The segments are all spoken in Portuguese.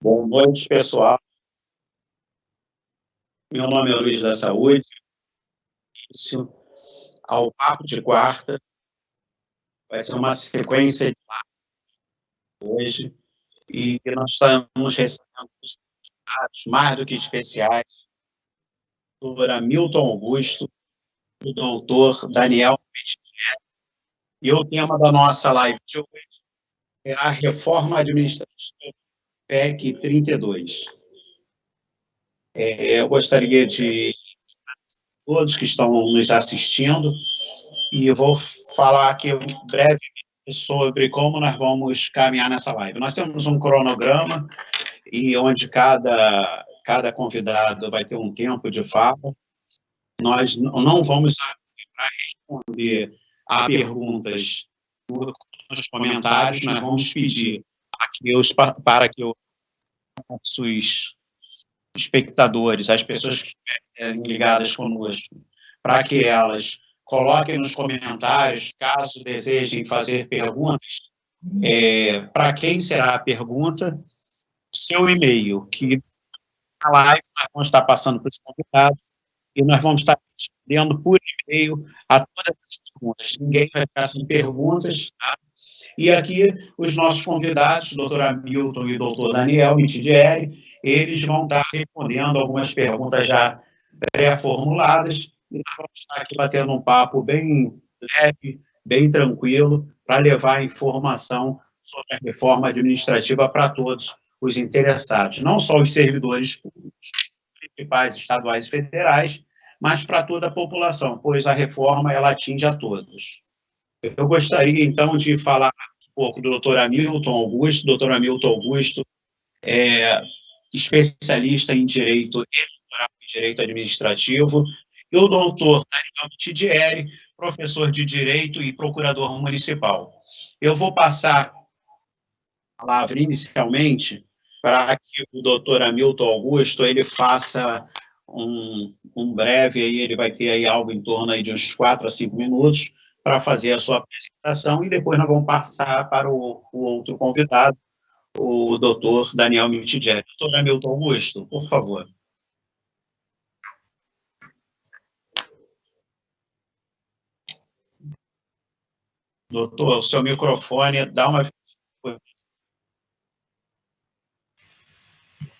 Boa noite, pessoal. Meu nome é Luiz da Saúde. Isso ao Papo de Quarta. Vai ser uma sequência de hoje. E nós estamos recebendo convidados mais do que especiais, o doutor Hamilton Augusto, o doutor Daniel Mitidieri. E o tema da nossa live de hoje será a reforma administrativa PEC 32. Eu gostaria de todos que estão nos assistindo e vou falar aqui brevemente sobre como nós vamos caminhar nessa live. Nós temos um cronograma e onde cada convidado vai ter um tempo de fala. Nós não vamos responder a perguntas nos comentários, nós vamos pedir para que os nossos espectadores, as pessoas que estiverem ligadas conosco, para que elas coloquem nos comentários, caso desejem fazer perguntas, para quem será a pergunta, seu e-mail, que na live nós vamos estar passando para os convidados e nós vamos estar respondendo por e-mail a todas as perguntas. Ninguém vai ficar sem perguntas, tá? E aqui os nossos convidados, o doutor Hamilton e o doutor Daniel Mitidieri, eles vão estar respondendo algumas perguntas já pré-formuladas, e nós vamos estar aqui batendo um papo bem leve, bem tranquilo, para levar informação sobre a reforma administrativa para todos os interessados, não só os servidores públicos, municipais, estaduais e federais, mas para toda a população, pois a reforma ela atinge a todos. Eu gostaria, então, de falar um pouco do doutor Hamilton Augusto. Doutor Hamilton Augusto é especialista em direito eleitoral e direito administrativo, e o doutor Daniel Mitidieri, professor de direito e procurador municipal. Eu vou passar a palavra inicialmente para que o doutor Hamilton Augusto ele faça um breve, aí ele vai ter aí algo em torno aí de uns 4 a 5 minutos para fazer a sua apresentação, e depois nós vamos passar para o outro convidado, o doutor Daniel Mitidieri. Doutor Hamilton Augusto, por favor. Doutor, o seu microfone dá uma...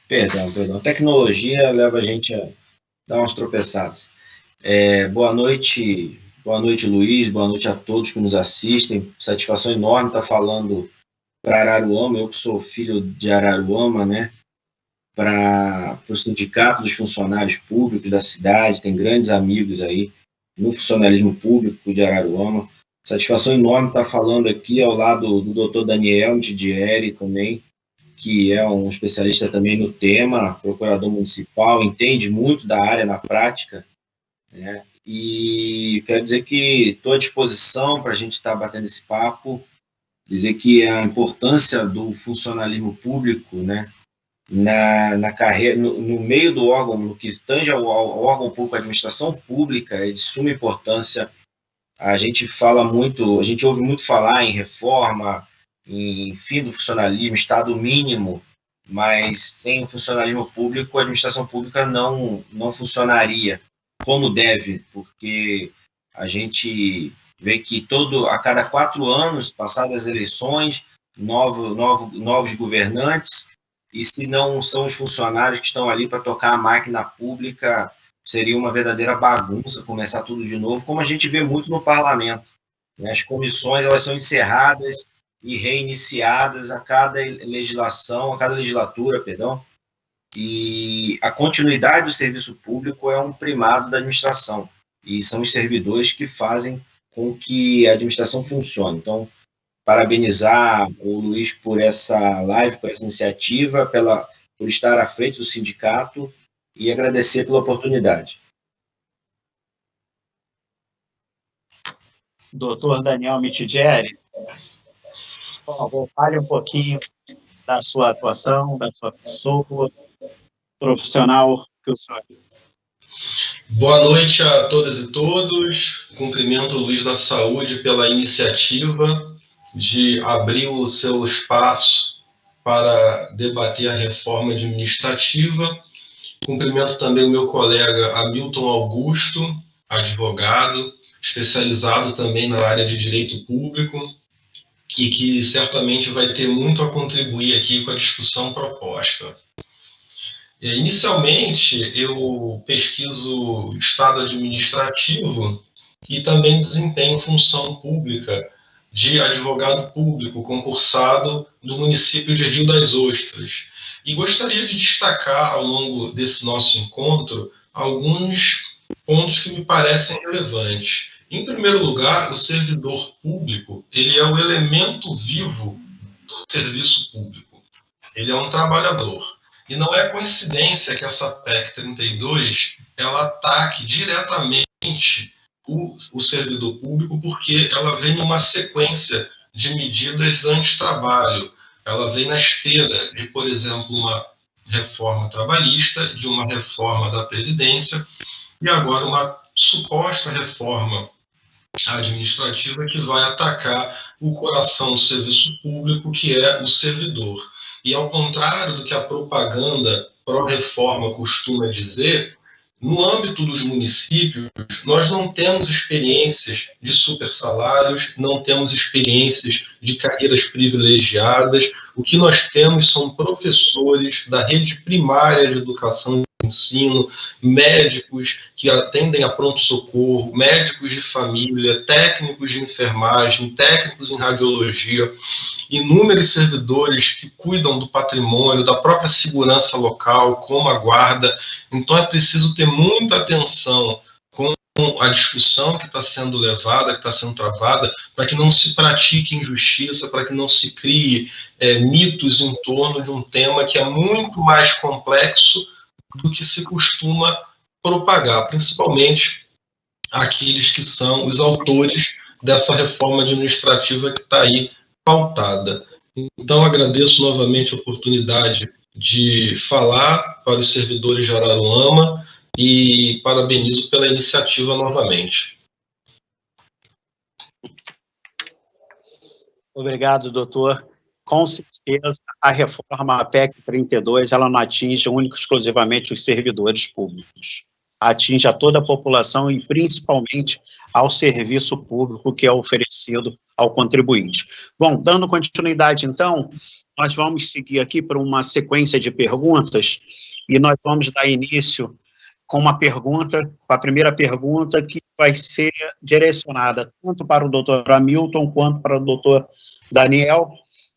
Perdão. Tecnologia leva a gente a dar umas tropeçadas. Boa noite, Luiz, boa noite a todos que nos assistem. Satisfação enorme estar falando para Araruama, eu que sou filho de Araruama, né? Para o sindicato dos funcionários públicos da cidade, tem grandes amigos aí no funcionalismo público de Araruama. Satisfação enorme estar falando aqui ao lado do doutor Daniel Mitidieri também, que é um especialista também no tema, procurador municipal, entende muito da área na prática, né? E quero dizer que estou à disposição para a gente estar batendo esse papo, dizer que a importância do funcionalismo público, né, na carreira, no meio do órgão, no que tange ao órgão público, a administração pública, é de suma importância. A gente ouve muito falar em reforma, em fim do funcionalismo, estado mínimo, mas sem o funcionalismo público, a administração pública não funcionaria como deve, porque a gente vê que a cada 4 anos, passadas as eleições, novos governantes, e se não são os funcionários que estão ali para tocar a máquina pública, seria uma verdadeira bagunça começar tudo de novo, como a gente vê muito no parlamento, né? As comissões elas são encerradas e reiniciadas a cada legislatura, e a continuidade do serviço público é um primado da administração, e são os servidores que fazem com que a administração funcione. Então, parabenizar o Luiz por essa live, por essa iniciativa, por estar à frente do sindicato, e agradecer pela oportunidade. Doutor Daniel Mitidieri, por favor, fale um pouquinho da sua atuação, da sua pessoa profissional que o senhor... Boa noite a todas e todos. Cumprimento o Luiz da Saúde pela iniciativa de abrir o seu espaço para debater a reforma administrativa. Cumprimento também o meu colega Hamilton Augusto, advogado, especializado também na área de direito público, e que certamente vai ter muito a contribuir aqui com a discussão proposta. Inicialmente, eu pesquiso Estado administrativo e também desempenho função pública de advogado público concursado do município de Rio das Ostras. E gostaria de destacar, ao longo desse nosso encontro, alguns pontos que me parecem relevantes. Em primeiro lugar, o servidor público, ele é o elemento vivo do serviço público. Ele é um trabalhador. E não é coincidência que essa PEC 32 ela ataque diretamente o servidor público, porque ela vem numa sequência de medidas anti-trabalho. Ela vem na esteira de, por exemplo, uma reforma trabalhista, de uma reforma da Previdência, e agora uma suposta reforma administrativa que vai atacar o coração do serviço público, que é o servidor. E ao contrário do que a propaganda pró-reforma costuma dizer, no âmbito dos municípios, nós não temos experiências de supersalários, não temos experiências de carreiras privilegiadas. O que nós temos são professores da rede primária de educação e ensino, médicos que atendem a pronto-socorro, médicos de família, técnicos de enfermagem, técnicos em radiologia, inúmeros servidores que cuidam do patrimônio, da própria segurança local, como a guarda. Então é preciso ter muita atenção com a discussão que está sendo levada, que está sendo travada, para que não se pratique injustiça, para que não se crie mitos em torno de um tema que é muito mais complexo do que se costuma propagar, principalmente aqueles que são os autores dessa reforma administrativa que está aí pautada. Então, agradeço novamente a oportunidade de falar para os servidores de Araruama e parabenizo pela iniciativa novamente. Obrigado, doutor. Com certeza, a reforma, a PEC 32, ela não atinge única e exclusivamente os servidores públicos. Atinge a toda a população e principalmente ao serviço público que é oferecido ao contribuinte. Bom, dando continuidade, então, nós vamos seguir aqui para uma sequência de perguntas e nós vamos dar início com uma pergunta, com a primeira pergunta, que vai ser direcionada tanto para o doutor Hamilton quanto para o doutor Daniel.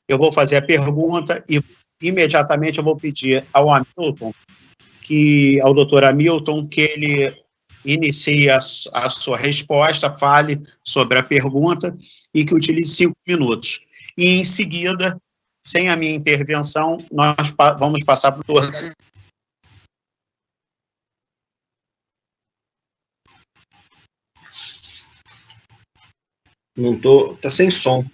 Eu vou fazer a pergunta e imediatamente eu vou pedir ao Hamilton, ao doutor Hamilton, que ele inicie a sua resposta, fale sobre a pergunta e que utilize 5 minutos. E, em seguida, sem a minha intervenção, nós vamos passar para o doutor. Não tô, tá sem som.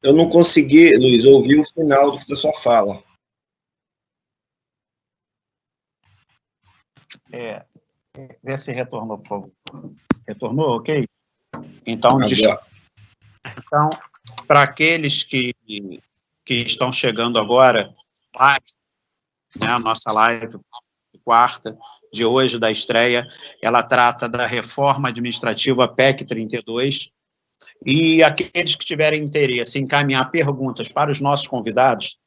Eu não consegui, Luiz, ouvir o final da sua fala. Vê se retornou, por favor. Retornou, ok? Então, para aqueles que estão chegando agora, né, a nossa live quarta de hoje, da estreia, ela trata da reforma administrativa PEC 32, e aqueles que tiverem interesse em encaminhar perguntas para os nossos convidados,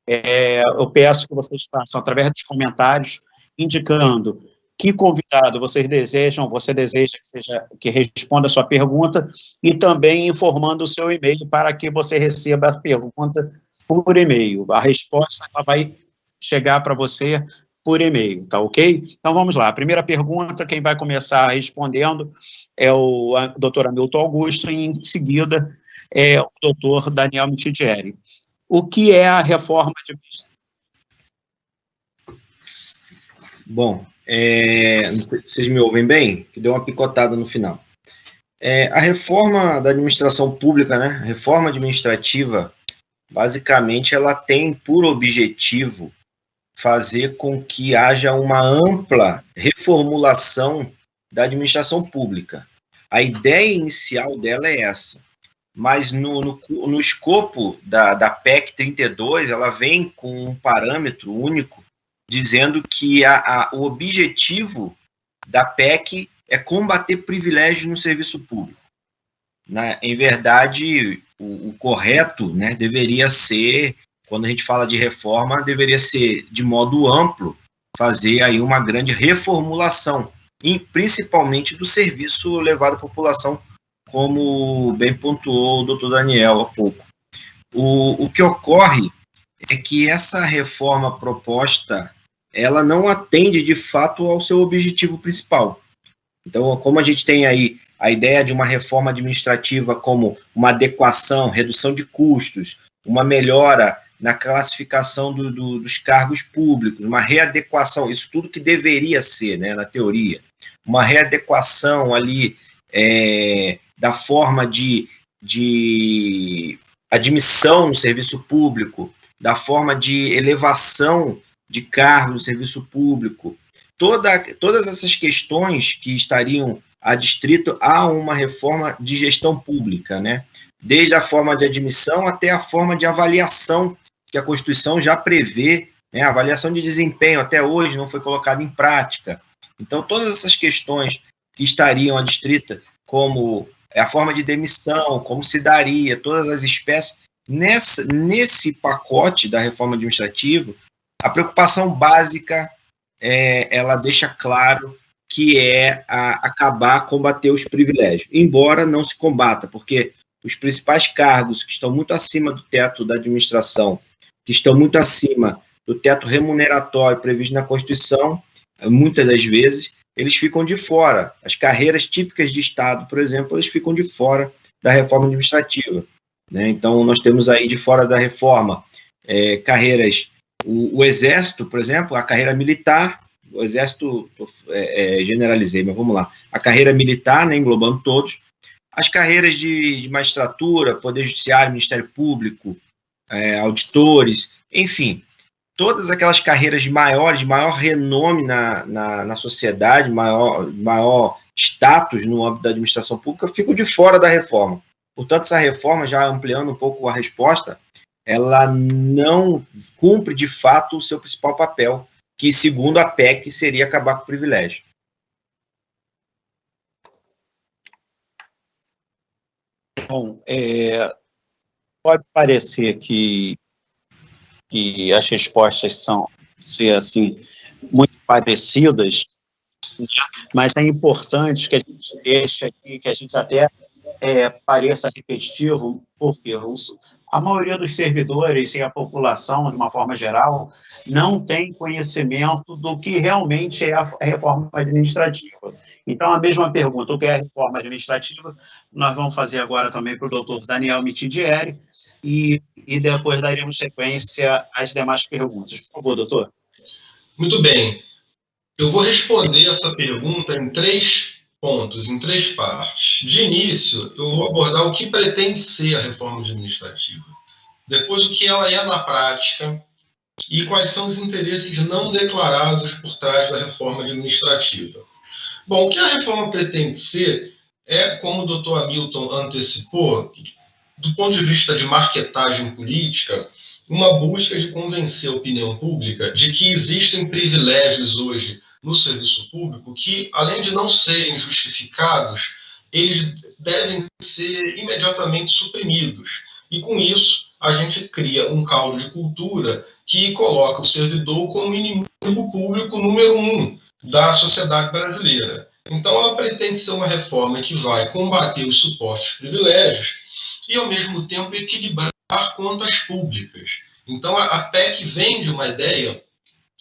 eu peço que vocês façam através dos comentários, indicando que convidado você deseja que responda a sua pergunta, e também informando o seu e-mail para que você receba a pergunta por e-mail. A resposta ela vai chegar para você por e-mail, tá ok? Então, vamos lá. A primeira pergunta, quem vai começar respondendo é o doutor Hamilton Augusto, e em seguida é o doutor Daniel Mitidieri. O que é a reforma administrativa? Bom, vocês me ouvem bem? Que deu uma picotada no final. A reforma da administração pública, né? A reforma administrativa, basicamente, ela tem por objetivo fazer com que haja uma ampla reformulação da administração pública. A ideia inicial dela é essa, mas no escopo da PEC 32, ela vem com um parâmetro único, dizendo que o objetivo da PEC é combater privilégios no serviço público. Em verdade, o correto, né, deveria ser, quando a gente fala de reforma, deveria ser, de modo amplo, fazer aí uma grande reformulação, e principalmente do serviço levado à população, como bem pontuou o doutor Daniel há pouco. O que ocorre é que essa reforma proposta, ela não atende de fato ao seu objetivo principal. Então, como a gente tem aí a ideia de uma reforma administrativa como uma adequação, redução de custos, uma melhora na classificação dos cargos públicos, uma readequação, isso tudo que deveria ser, né, na teoria, uma readequação ali da forma de admissão no serviço público, da forma de elevação de cargos no serviço público, todas essas questões que estariam adstrito a uma reforma de gestão pública, né? Desde a forma de admissão até a forma de avaliação, que a Constituição já prevê, né? A avaliação de desempenho até hoje não foi colocada em prática. Então, todas essas questões que estariam adstritas, como a forma de demissão, como se daria, todas as espécies, nesse pacote da reforma administrativa, a preocupação básica, ela deixa claro que é acabar, combater os privilégios, embora não se combata, porque os principais cargos que estão muito acima do teto da administração, que estão muito acima do teto remuneratório previsto na Constituição, muitas das vezes, eles ficam de fora. As carreiras típicas de Estado, por exemplo, eles ficam de fora da reforma administrativa, né? Então, nós temos aí de fora da reforma carreiras, o Exército, por exemplo, a carreira militar, o Exército, generalizei, mas vamos lá, a carreira militar, né, englobando todos, as carreiras de magistratura, Poder Judiciário, Ministério Público, auditores, enfim, todas aquelas carreiras de maior renome na sociedade, maior status no âmbito da administração pública, ficam de fora da reforma. Portanto, essa reforma, já ampliando um pouco a resposta, ela não cumpre de fato o seu principal papel, que, segundo a PEC, seria acabar com o privilégio. Bom, pode parecer que as respostas são ser assim muito parecidas, né? Mas é importante que a gente deixe aqui, que a gente até pareça repetitivo, porque a maioria dos servidores e a população, de uma forma geral, não tem conhecimento do que realmente é a reforma administrativa. Então, a mesma pergunta, o que é a reforma administrativa, nós vamos fazer agora também para o doutor Daniel Mitidieri, e depois daremos sequência às demais perguntas. Por favor, doutor. Muito bem. Eu vou responder essa pergunta em 3 pontos, em 3 partes. De início, eu vou abordar o que pretende ser a reforma administrativa. Depois, o que ela é na prática e quais são os interesses não declarados por trás da reforma administrativa. Bom, o que a reforma pretende ser é, como o doutor Hamilton antecipou, do ponto de vista de marketagem política, uma busca de convencer a opinião pública de que existem privilégios hoje no serviço público que, além de não serem justificados, eles devem ser imediatamente suprimidos. E, com isso, a gente cria um caldo de cultura que coloca o servidor como inimigo público número 1 da sociedade brasileira. Então, ela pretende ser uma reforma que vai combater os supostos privilégios e, ao mesmo tempo, equilibrar contas públicas. Então, a PEC vem de uma ideia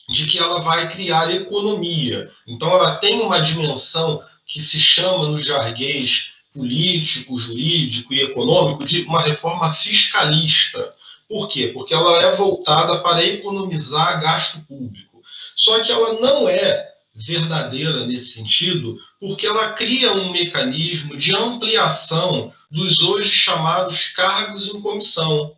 de que ela vai criar economia. Então, ela tem uma dimensão que se chama, no jargões político, jurídico e econômico, de uma reforma fiscalista. Por quê? Porque ela é voltada para economizar gasto público. Só que ela não é verdadeira nesse sentido, porque ela cria um mecanismo de ampliação dos hoje chamados cargos em comissão.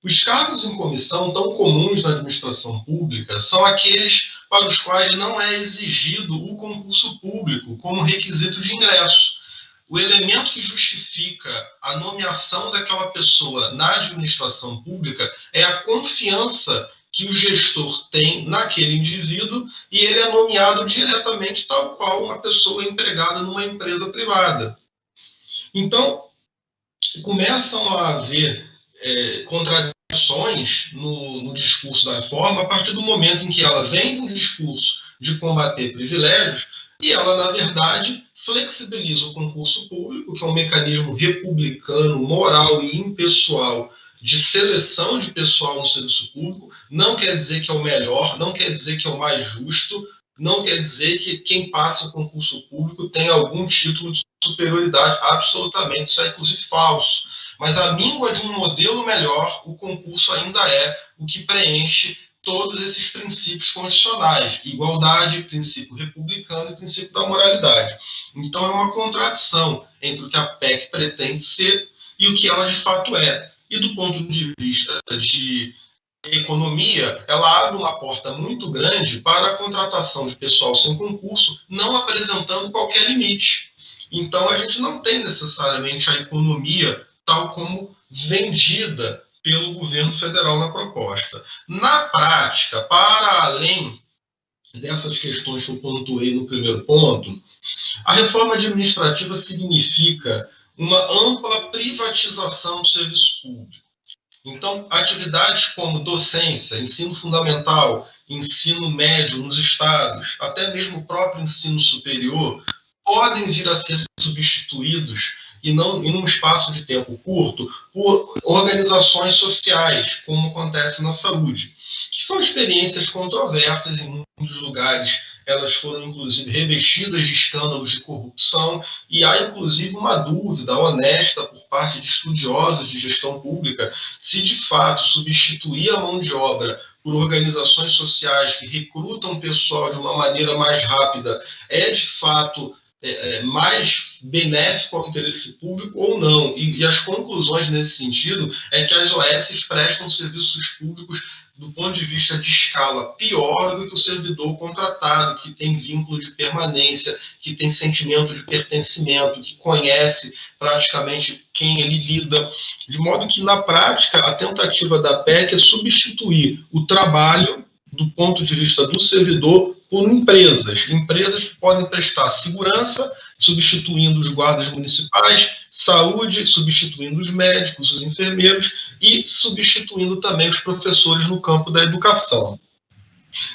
Os cargos em comissão, tão comuns na administração pública, são aqueles para os quais não é exigido o concurso público como requisito de ingresso. O elemento que justifica a nomeação daquela pessoa na administração pública é a confiança que o gestor tem naquele indivíduo e ele é nomeado diretamente tal qual uma pessoa empregada numa empresa privada. Então, começam a haver contradições no discurso da reforma a partir do momento em que ela vem de um discurso de combater privilégios e ela, na verdade, flexibiliza o concurso público, que é um mecanismo republicano, moral e impessoal de seleção de pessoal no serviço público. Não quer dizer que é o melhor, não quer dizer que é o mais justo, não quer dizer que quem passa em concurso público tem algum título de superioridade. Absolutamente, isso é inclusive falso. Mas a míngua de um modelo melhor, o concurso ainda é o que preenche todos esses princípios constitucionais: igualdade, princípio republicano e princípio da moralidade. Então é uma contradição entre o que a PEC pretende ser e o que ela de fato é. E do ponto de vista de economia, ela abre uma porta muito grande para a contratação de pessoal sem concurso, não apresentando qualquer limite. Então a gente não tem necessariamente a economia tal como vendida pelo governo federal na proposta. Na prática, para além dessas questões que eu pontuei no primeiro ponto, a reforma administrativa significa uma ampla privatização do serviço público. Então, atividades como docência, ensino fundamental, ensino médio nos estados, até mesmo o próprio ensino superior, podem vir a ser substituídos e não em um espaço de tempo curto, por organizações sociais, como acontece na saúde, que são experiências controversas em muitos lugares. Elas foram, inclusive, revestidas de escândalos de corrupção e há, inclusive, uma dúvida honesta por parte de estudiosos de gestão pública se, de fato, substituir a mão de obra por organizações sociais que recrutam pessoal de uma maneira mais rápida é, de fato, mais benéfico ao interesse público ou não. E as conclusões nesse sentido é que as OSs prestam serviços públicos do ponto de vista de escala pior do que o servidor contratado, que tem vínculo de permanência, que tem sentimento de pertencimento, que conhece praticamente quem ele lida. De modo que, na prática, a tentativa da PEC é substituir o trabalho do ponto de vista do servidor por empresas que podem prestar segurança, substituindo os guardas municipais, saúde, substituindo os médicos, os enfermeiros e substituindo também os professores no campo da educação.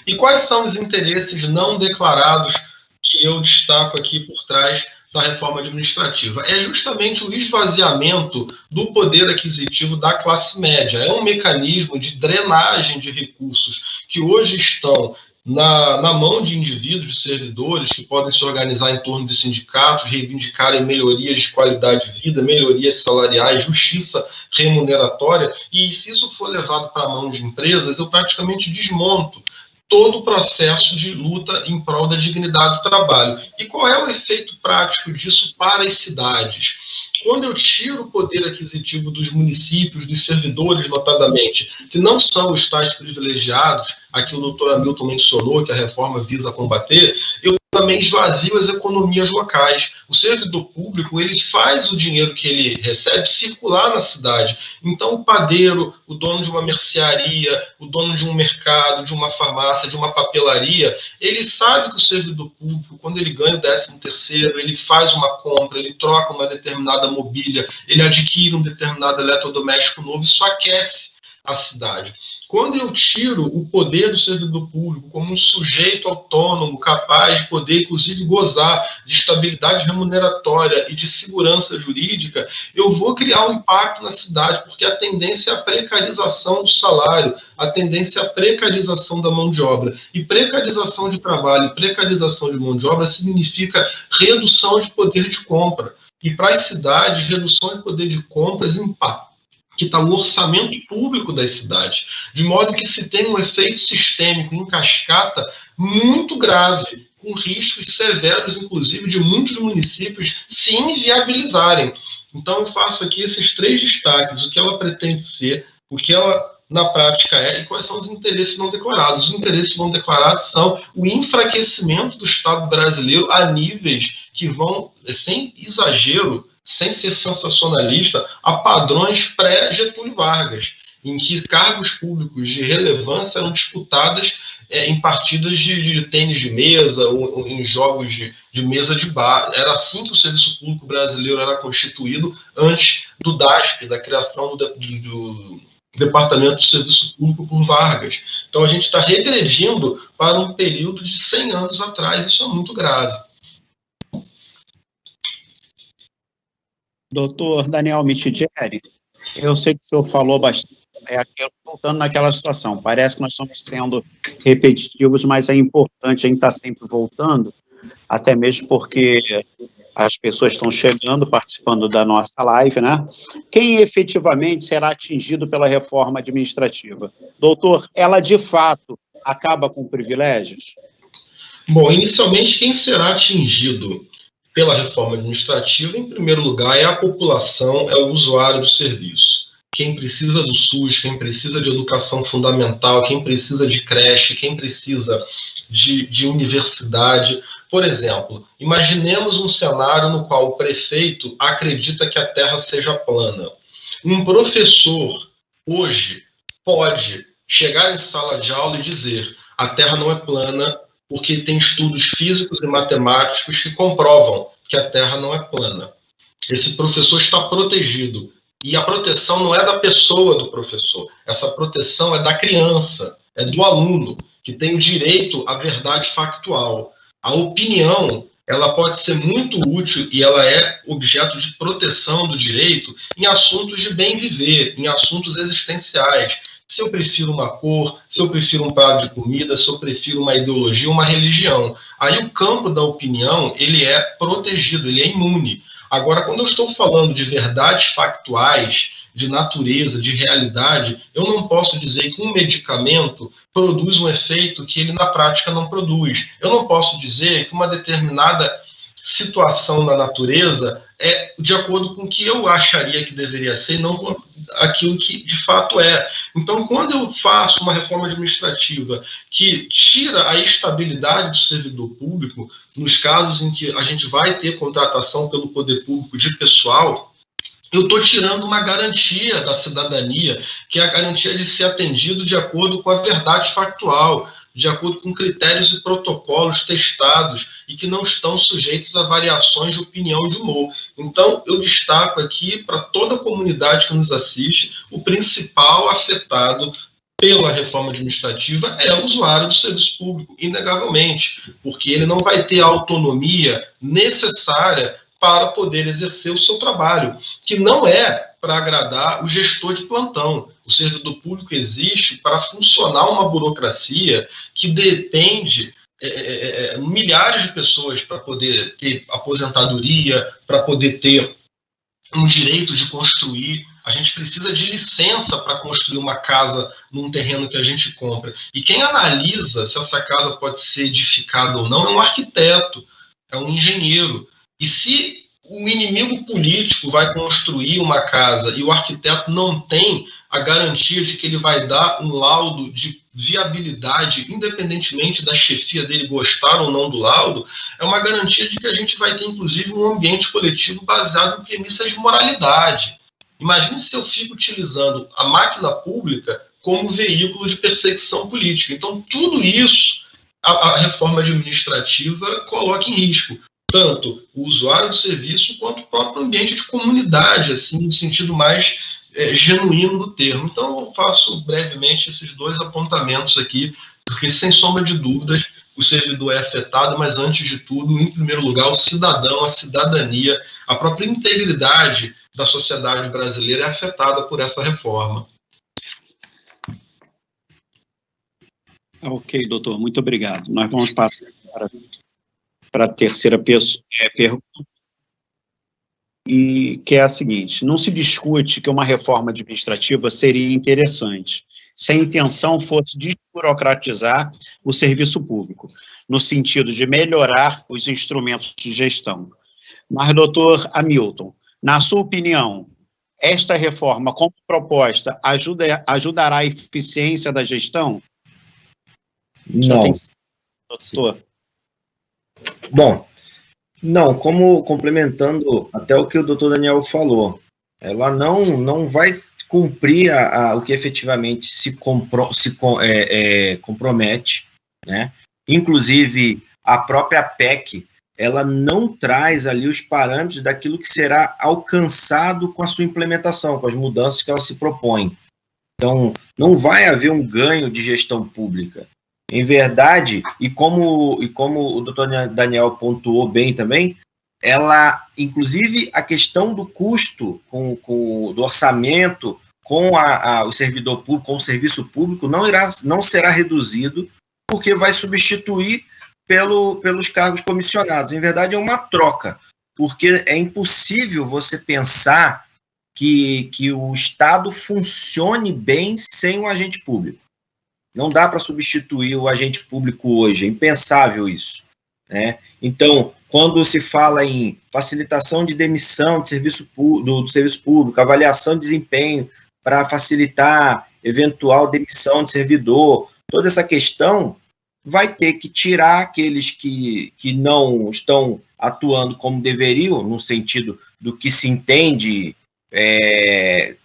E quais são os interesses não declarados que eu destaco aqui por trás da reforma administrativa? É justamente o esvaziamento do poder aquisitivo da classe média. É um mecanismo de drenagem de recursos que hoje estão na mão de indivíduos, de servidores, que podem se organizar em torno de sindicatos, reivindicarem melhorias de qualidade de vida, melhorias salariais, justiça remuneratória, e se isso for levado para a mão de empresas, eu praticamente desmonto todo o processo de luta em prol da dignidade do trabalho. E qual é o efeito prático disso para as cidades? Quando eu tiro o poder aquisitivo dos municípios, dos servidores, notadamente, que não são os tais privilegiados, aqui o doutor Hamilton mencionou que a reforma visa combater, eu também esvazio as economias locais. O servidor público, ele faz o dinheiro que ele recebe circular na cidade. Então, o padeiro, o dono de uma mercearia, o dono de um mercado, de uma farmácia, de uma papelaria, ele sabe que o servidor público, quando ele ganha o 13º, ele faz uma compra, ele troca uma determinada mobília, ele adquire um determinado eletrodoméstico novo, isso aquece a cidade. Quando eu tiro o poder do servidor público como um sujeito autônomo, capaz de poder, inclusive, gozar de estabilidade remuneratória e de segurança jurídica, eu vou criar um impacto na cidade, porque a tendência é a precarização do salário, a tendência é a precarização da mão de obra. E precarização de trabalho, precarização de mão de obra significa redução de poder de compra. E para as cidades, redução de poder de compras impacta que está o orçamento público das cidades, de modo que se tem um efeito sistêmico em cascata muito grave, com riscos severos, inclusive, de muitos municípios se inviabilizarem. Então, eu faço aqui esses 3 destaques: o que ela pretende ser, o que ela na prática é e quais são os interesses não declarados. Os interesses não declarados são o enfraquecimento do Estado brasileiro a níveis que vão, sem exagero, sem ser sensacionalista, a padrões pré-Getúlio Vargas, em que cargos públicos de relevância eram disputadas em partidas de tênis de mesa ou em jogos de mesa de bar. Era assim que o serviço público brasileiro era constituído antes do DASP, da criação do Departamento de Serviço Público por Vargas. Então a gente está regredindo para um período de 100 anos atrás, isso é muito grave. Doutor Daniel Michidieri, eu sei que o senhor falou bastante, voltando naquela situação, parece que nós estamos sendo repetitivos, mas é importante a gente estar sempre voltando, até mesmo porque as pessoas estão chegando, participando da nossa live, né? Quem efetivamente será atingido pela reforma administrativa? Doutor, ela de fato acaba com privilégios? Bom, inicialmente, quem será atingido pela reforma administrativa, em primeiro lugar, é a população, é o usuário do serviço. Quem precisa do SUS, quem precisa de educação fundamental, quem precisa de creche, quem precisa de universidade. Por exemplo, imaginemos um cenário no qual o prefeito acredita que a Terra seja plana. Um professor, hoje, pode chegar em sala de aula e dizer: a Terra não é plana, porque tem estudos físicos e matemáticos que comprovam que a Terra não é plana. Esse professor está protegido. E a proteção não é da pessoa do professor, essa proteção é da criança, é do aluno, que tem o direito à verdade factual. A opinião, ela pode ser muito útil e ela é objeto de proteção do direito em assuntos de bem viver, em assuntos existenciais. Se eu prefiro uma cor, se eu prefiro um prato de comida, se eu prefiro uma ideologia, uma religião. Aí o campo da opinião, ele é protegido, ele é imune. Agora, quando eu estou falando de verdades factuais, de natureza, de realidade, eu não posso dizer que um medicamento produz um efeito que ele na prática não produz. Eu não posso dizer que uma determinada situação na natureza é de acordo com o que eu acharia que deveria ser e não com aquilo que de fato é. Então, quando eu faço uma reforma administrativa que tira a estabilidade do servidor público, nos casos em que a gente vai ter contratação pelo poder público de pessoal, eu estou tirando uma garantia da cidadania, que é a garantia de ser atendido de acordo com a verdade factual, de acordo com critérios e protocolos testados e que não estão sujeitos a variações de opinião e de humor. Então, eu destaco aqui para toda a comunidade que nos assiste, o principal afetado pela reforma administrativa é o usuário do serviço público, inegavelmente, porque ele não vai ter a autonomia necessária para poder exercer o seu trabalho, que não é para agradar o gestor de plantão. O servidor público existe para funcionar uma burocracia que depende milhares de pessoas para poder ter aposentadoria, para poder ter um direito de construir. A gente precisa de licença para construir uma casa num terreno que a gente compra. E quem analisa se essa casa pode ser edificada ou não é um arquiteto, é um engenheiro. E se o inimigo político vai construir uma casa e o arquiteto não tem a garantia de que ele vai dar um laudo de viabilidade, independentemente da chefia dele gostar ou não do laudo, é uma garantia de que a gente vai ter, inclusive, um ambiente coletivo baseado em premissas de moralidade. Imagine se eu fico utilizando a máquina pública como veículo de perseguição política. Então, tudo isso a reforma administrativa coloca em risco. Tanto o usuário do serviço quanto o próprio ambiente de comunidade, assim, no sentido mais genuíno do termo. Então, eu faço brevemente esses dois apontamentos aqui, porque, sem sombra de dúvidas, o servidor é afetado, mas, antes de tudo, em primeiro lugar, o cidadão, a cidadania, a própria integridade da sociedade brasileira é afetada por essa reforma. Ok, doutor, muito obrigado. Nós vamos passar para a terceira pergunta, e que é a seguinte: não se discute que uma reforma administrativa seria interessante se a intenção fosse desburocratizar o serviço público, no sentido de melhorar os instrumentos de gestão. Mas, doutor Hamilton, na sua opinião, esta reforma, como proposta, ajudará a eficiência da gestão? Não. Doutor. Bom, não, como complementando até o que o doutor Daniel falou, ela não vai cumprir o que efetivamente se compromete, né? Inclusive, a própria PEC, ela não traz ali os parâmetros daquilo que será alcançado com a sua implementação, com as mudanças que ela se propõe. Então, não vai haver um ganho de gestão pública. Em verdade, e como o doutor Daniel pontuou bem também, ela, inclusive, a questão do custo do orçamento com o servidor público, com o serviço público, não será reduzido, porque vai substituir pelos cargos comissionados. Em verdade, é uma troca, porque é impossível você pensar que o Estado funcione bem sem o agente público. Não dá para substituir o agente público hoje, é impensável isso, né? Então, quando se fala em facilitação de demissão do serviço público, avaliação de desempenho para facilitar eventual demissão de servidor, toda essa questão vai ter que tirar aqueles que não estão atuando como deveriam, no sentido do que se entende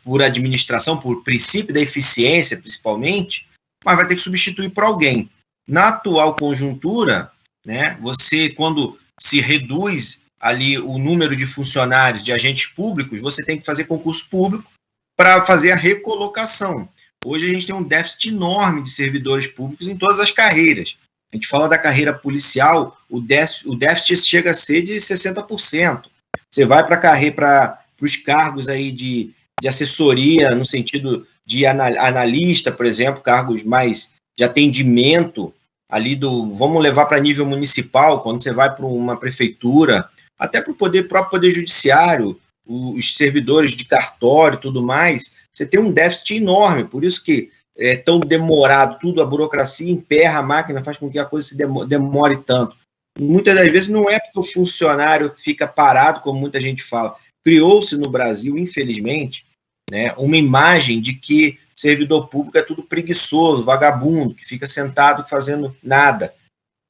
por administração, por princípio da eficiência, principalmente, mas vai ter que substituir por alguém. Na atual conjuntura, né, você, quando se reduz ali o número de funcionários, de agentes públicos, você tem que fazer concurso público para fazer a recolocação. Hoje a gente tem um déficit enorme de servidores públicos em todas as carreiras. A gente fala da carreira policial, o déficit chega a ser de 60%. Você vai para os cargos aí de assessoria, no sentido de analista, por exemplo, cargos mais de atendimento, ali vamos levar para nível municipal, quando você vai para uma prefeitura, até para o próprio poder judiciário, os servidores de cartório e tudo mais, você tem um déficit enorme, por isso que é tão demorado tudo, a burocracia emperra a máquina, faz com que a coisa se demore tanto. Muitas das vezes não é porque o funcionário fica parado, como muita gente fala. Criou-se no Brasil, infelizmente, né, uma imagem de que servidor público é tudo preguiçoso, vagabundo, que fica sentado fazendo nada.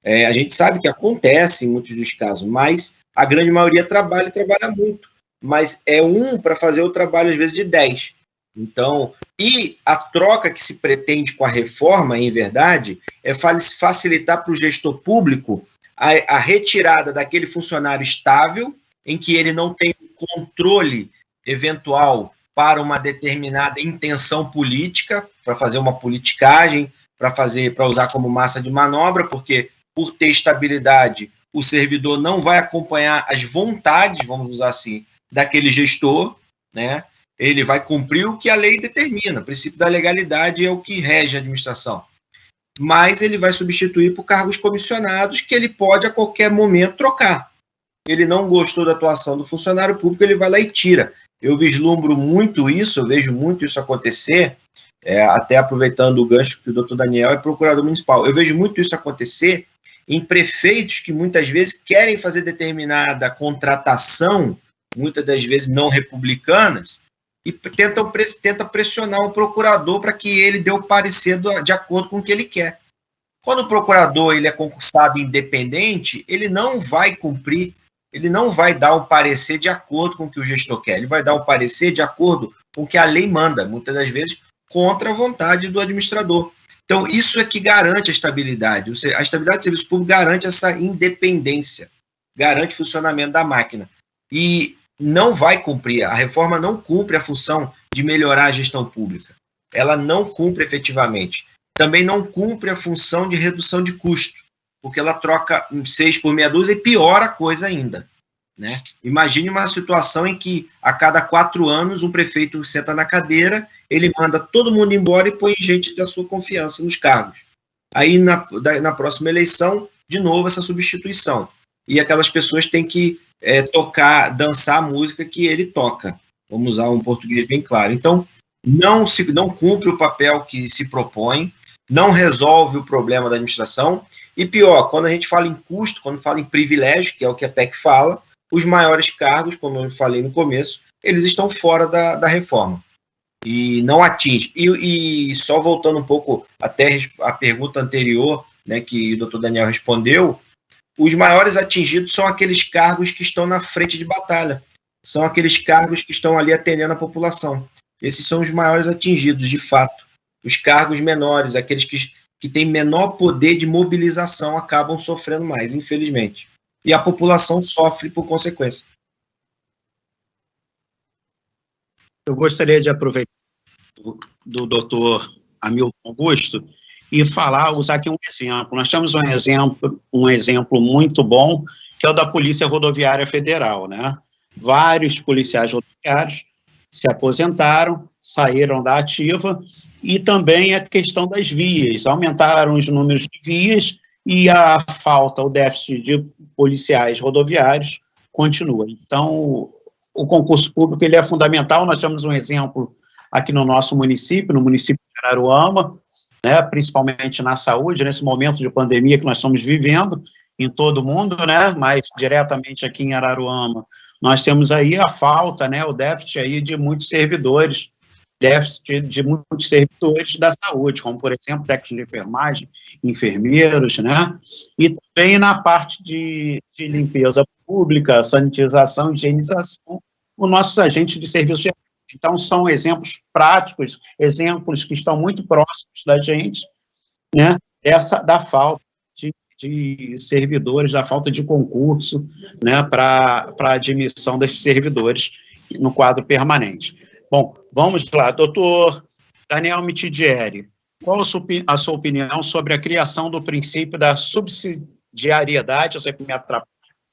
A gente sabe que acontece em muitos dos casos, mas a grande maioria trabalha muito. Mas é para fazer o trabalho, às vezes, de 10. Então, e a troca que se pretende com a reforma, em verdade, é facilitar para o gestor público a retirada daquele funcionário estável, em que ele não tem controle eventual para uma determinada intenção política, para fazer uma politicagem, para usar como massa de manobra, porque por ter estabilidade, o servidor não vai acompanhar as vontades, vamos usar assim, daquele gestor, né? Ele vai cumprir o que a lei determina, o princípio da legalidade é o que rege a administração. Mas ele vai substituir por cargos comissionados que ele pode a qualquer momento trocar. Ele não gostou da atuação do funcionário público, ele vai lá e tira. Eu vislumbro muito isso, eu vejo muito isso acontecer, até aproveitando o gancho que o doutor Daniel é procurador municipal. Eu vejo muito isso acontecer em prefeitos que muitas vezes querem fazer determinada contratação, muitas das vezes não republicanas, e tenta pressionar um procurador para que ele dê o parecer de acordo com o que ele quer. Quando o procurador ele é concursado independente, ele não vai cumprir, ele não vai dar um parecer de acordo com o que o gestor quer, ele vai dar um parecer de acordo com o que a lei manda, muitas das vezes contra a vontade do administrador. Então, isso é que garante a estabilidade. A estabilidade do serviço público garante essa independência, garante o funcionamento da máquina. E não vai cumprir, a reforma não cumpre a função de melhorar a gestão pública. Ela não cumpre efetivamente. Também não cumpre a função de redução de custo, porque ela troca 6 por meia dúzia e piora a coisa ainda, né? Imagine uma situação em que a cada 4 anos um prefeito senta na cadeira, ele manda todo mundo embora e põe gente da sua confiança nos cargos. Aí na próxima eleição, de novo essa substituição. E aquelas pessoas têm que dançar a música que ele toca. Vamos usar um português bem claro. Então, não cumpre o papel que se propõe, não resolve o problema da administração, e pior, quando a gente fala em custo, quando fala em privilégio, que é o que a PEC fala, os maiores cargos, como eu falei no começo, eles estão fora da reforma. E não atinge. E só voltando um pouco até a pergunta anterior, né, que o doutor Daniel respondeu, os maiores atingidos são aqueles cargos que estão na frente de batalha. São aqueles cargos que estão ali atendendo a população. Esses são os maiores atingidos, de fato. Os cargos menores, aqueles que têm menor poder de mobilização, acabam sofrendo mais, infelizmente. E a população sofre por consequência. Eu gostaria de aproveitar do doutor Hamilton Augusto e usar aqui um exemplo. Nós temos um exemplo muito bom, que é o da Polícia Rodoviária Federal, né? Vários policiais rodoviários se aposentaram, saíram da ativa, e também a questão das vias, aumentaram os números de vias e a falta, o déficit de policiais rodoviários continua. Então, o concurso público ele é fundamental. Nós temos um exemplo aqui no nosso município, no município de Araruama, né, principalmente na saúde, nesse momento de pandemia que nós estamos vivendo em todo o mundo, né, mas diretamente aqui em Araruama, nós temos aí a falta, né, o déficit aí de muitos servidores, da saúde, como, por exemplo, técnicos de enfermagem, enfermeiros, né, e também na parte de limpeza pública, sanitização, higienização, os nossos agentes de serviço geral. Então, são exemplos práticos, exemplos que estão muito próximos da gente, né, da falta de servidores, da falta de concurso, né, para a admissão desses servidores no quadro permanente. Bom, vamos lá. Doutor Daniel Mitidieri, qual a sua opinião sobre a criação do princípio da subsidiariedade? Eu sei que me atrapalha,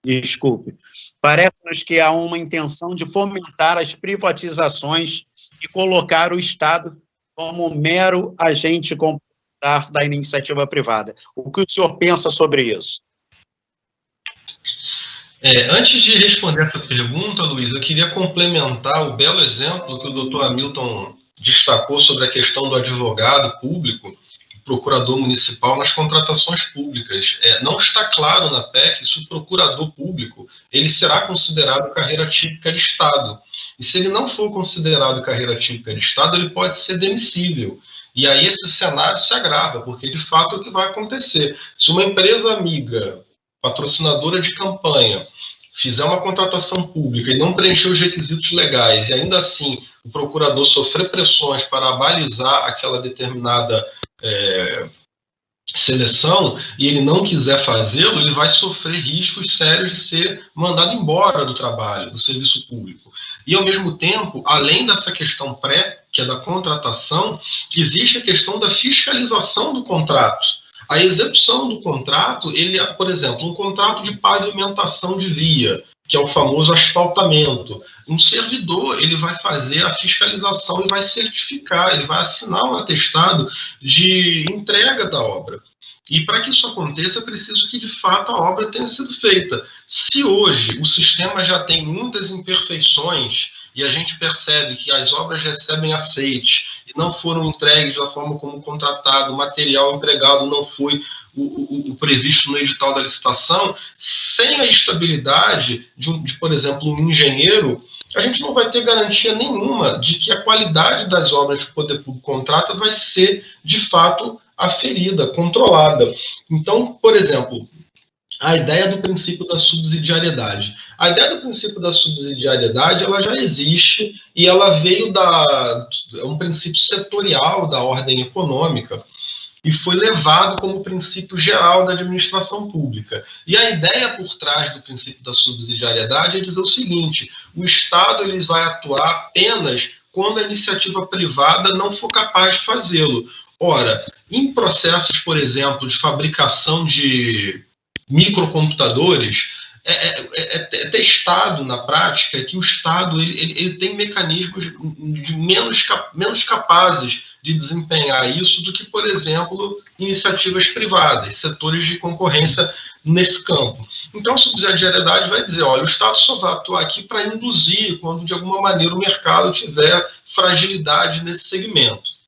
desculpe. Parece-nos que há uma intenção de fomentar as privatizações e colocar o Estado como mero agente complementar da iniciativa privada. O que o senhor pensa sobre isso? Antes de responder essa pergunta, Luiz, eu queria complementar o belo exemplo que o doutor Hamilton destacou sobre a questão do advogado público, procurador municipal nas contratações públicas. Não está claro na PEC se o procurador público ele será considerado carreira típica de Estado. E se ele não for considerado carreira típica de Estado, ele pode ser demissível. E aí esse cenário se agrava, porque de fato é o que vai acontecer. Se uma empresa amiga, patrocinadora de campanha, fizer uma contratação pública e não preencher os requisitos legais, e ainda assim o procurador sofrer pressões para balizar aquela determinada seleção, e ele não quiser fazê-lo, ele vai sofrer riscos sérios de ser mandado embora do trabalho, do serviço público. E, ao mesmo tempo, além dessa questão que é da contratação, existe a questão da fiscalização do contrato. A execução do contrato, por exemplo, um contrato de pavimentação de via, que é o famoso asfaltamento. Um servidor, ele vai fazer a fiscalização e vai certificar, ele vai assinar um atestado de entrega da obra. E para que isso aconteça, é preciso que, de fato, a obra tenha sido feita. Se hoje o sistema já tem muitas imperfeições e a gente percebe que as obras recebem aceite e não foram entregues da forma como contratado, o material empregado não foi o previsto no edital da licitação, sem a estabilidade de, por exemplo, um engenheiro, a gente não vai ter garantia nenhuma de que a qualidade das obras que o poder público contrata vai ser, de fato, aferida, controlada. Então, por exemplo, a ideia do princípio da subsidiariedade. A ideia do princípio da subsidiariedade, ela já existe e ela veio um princípio setorial da ordem econômica e foi levado como princípio geral da administração pública. E a ideia por trás do princípio da subsidiariedade é dizer o seguinte: o Estado ele vai atuar apenas quando a iniciativa privada não for capaz de fazê-lo. Ora, em processos, por exemplo, de fabricação de microcomputadores, é testado na prática que o Estado ele tem mecanismos de menos capazes de desempenhar isso do que, por exemplo, iniciativas privadas, setores de concorrência nesse campo. Então, a subsidiariedade vai dizer, olha, o Estado só vai atuar aqui para induzir quando, de alguma maneira, o mercado tiver fragilidade nesse segmento.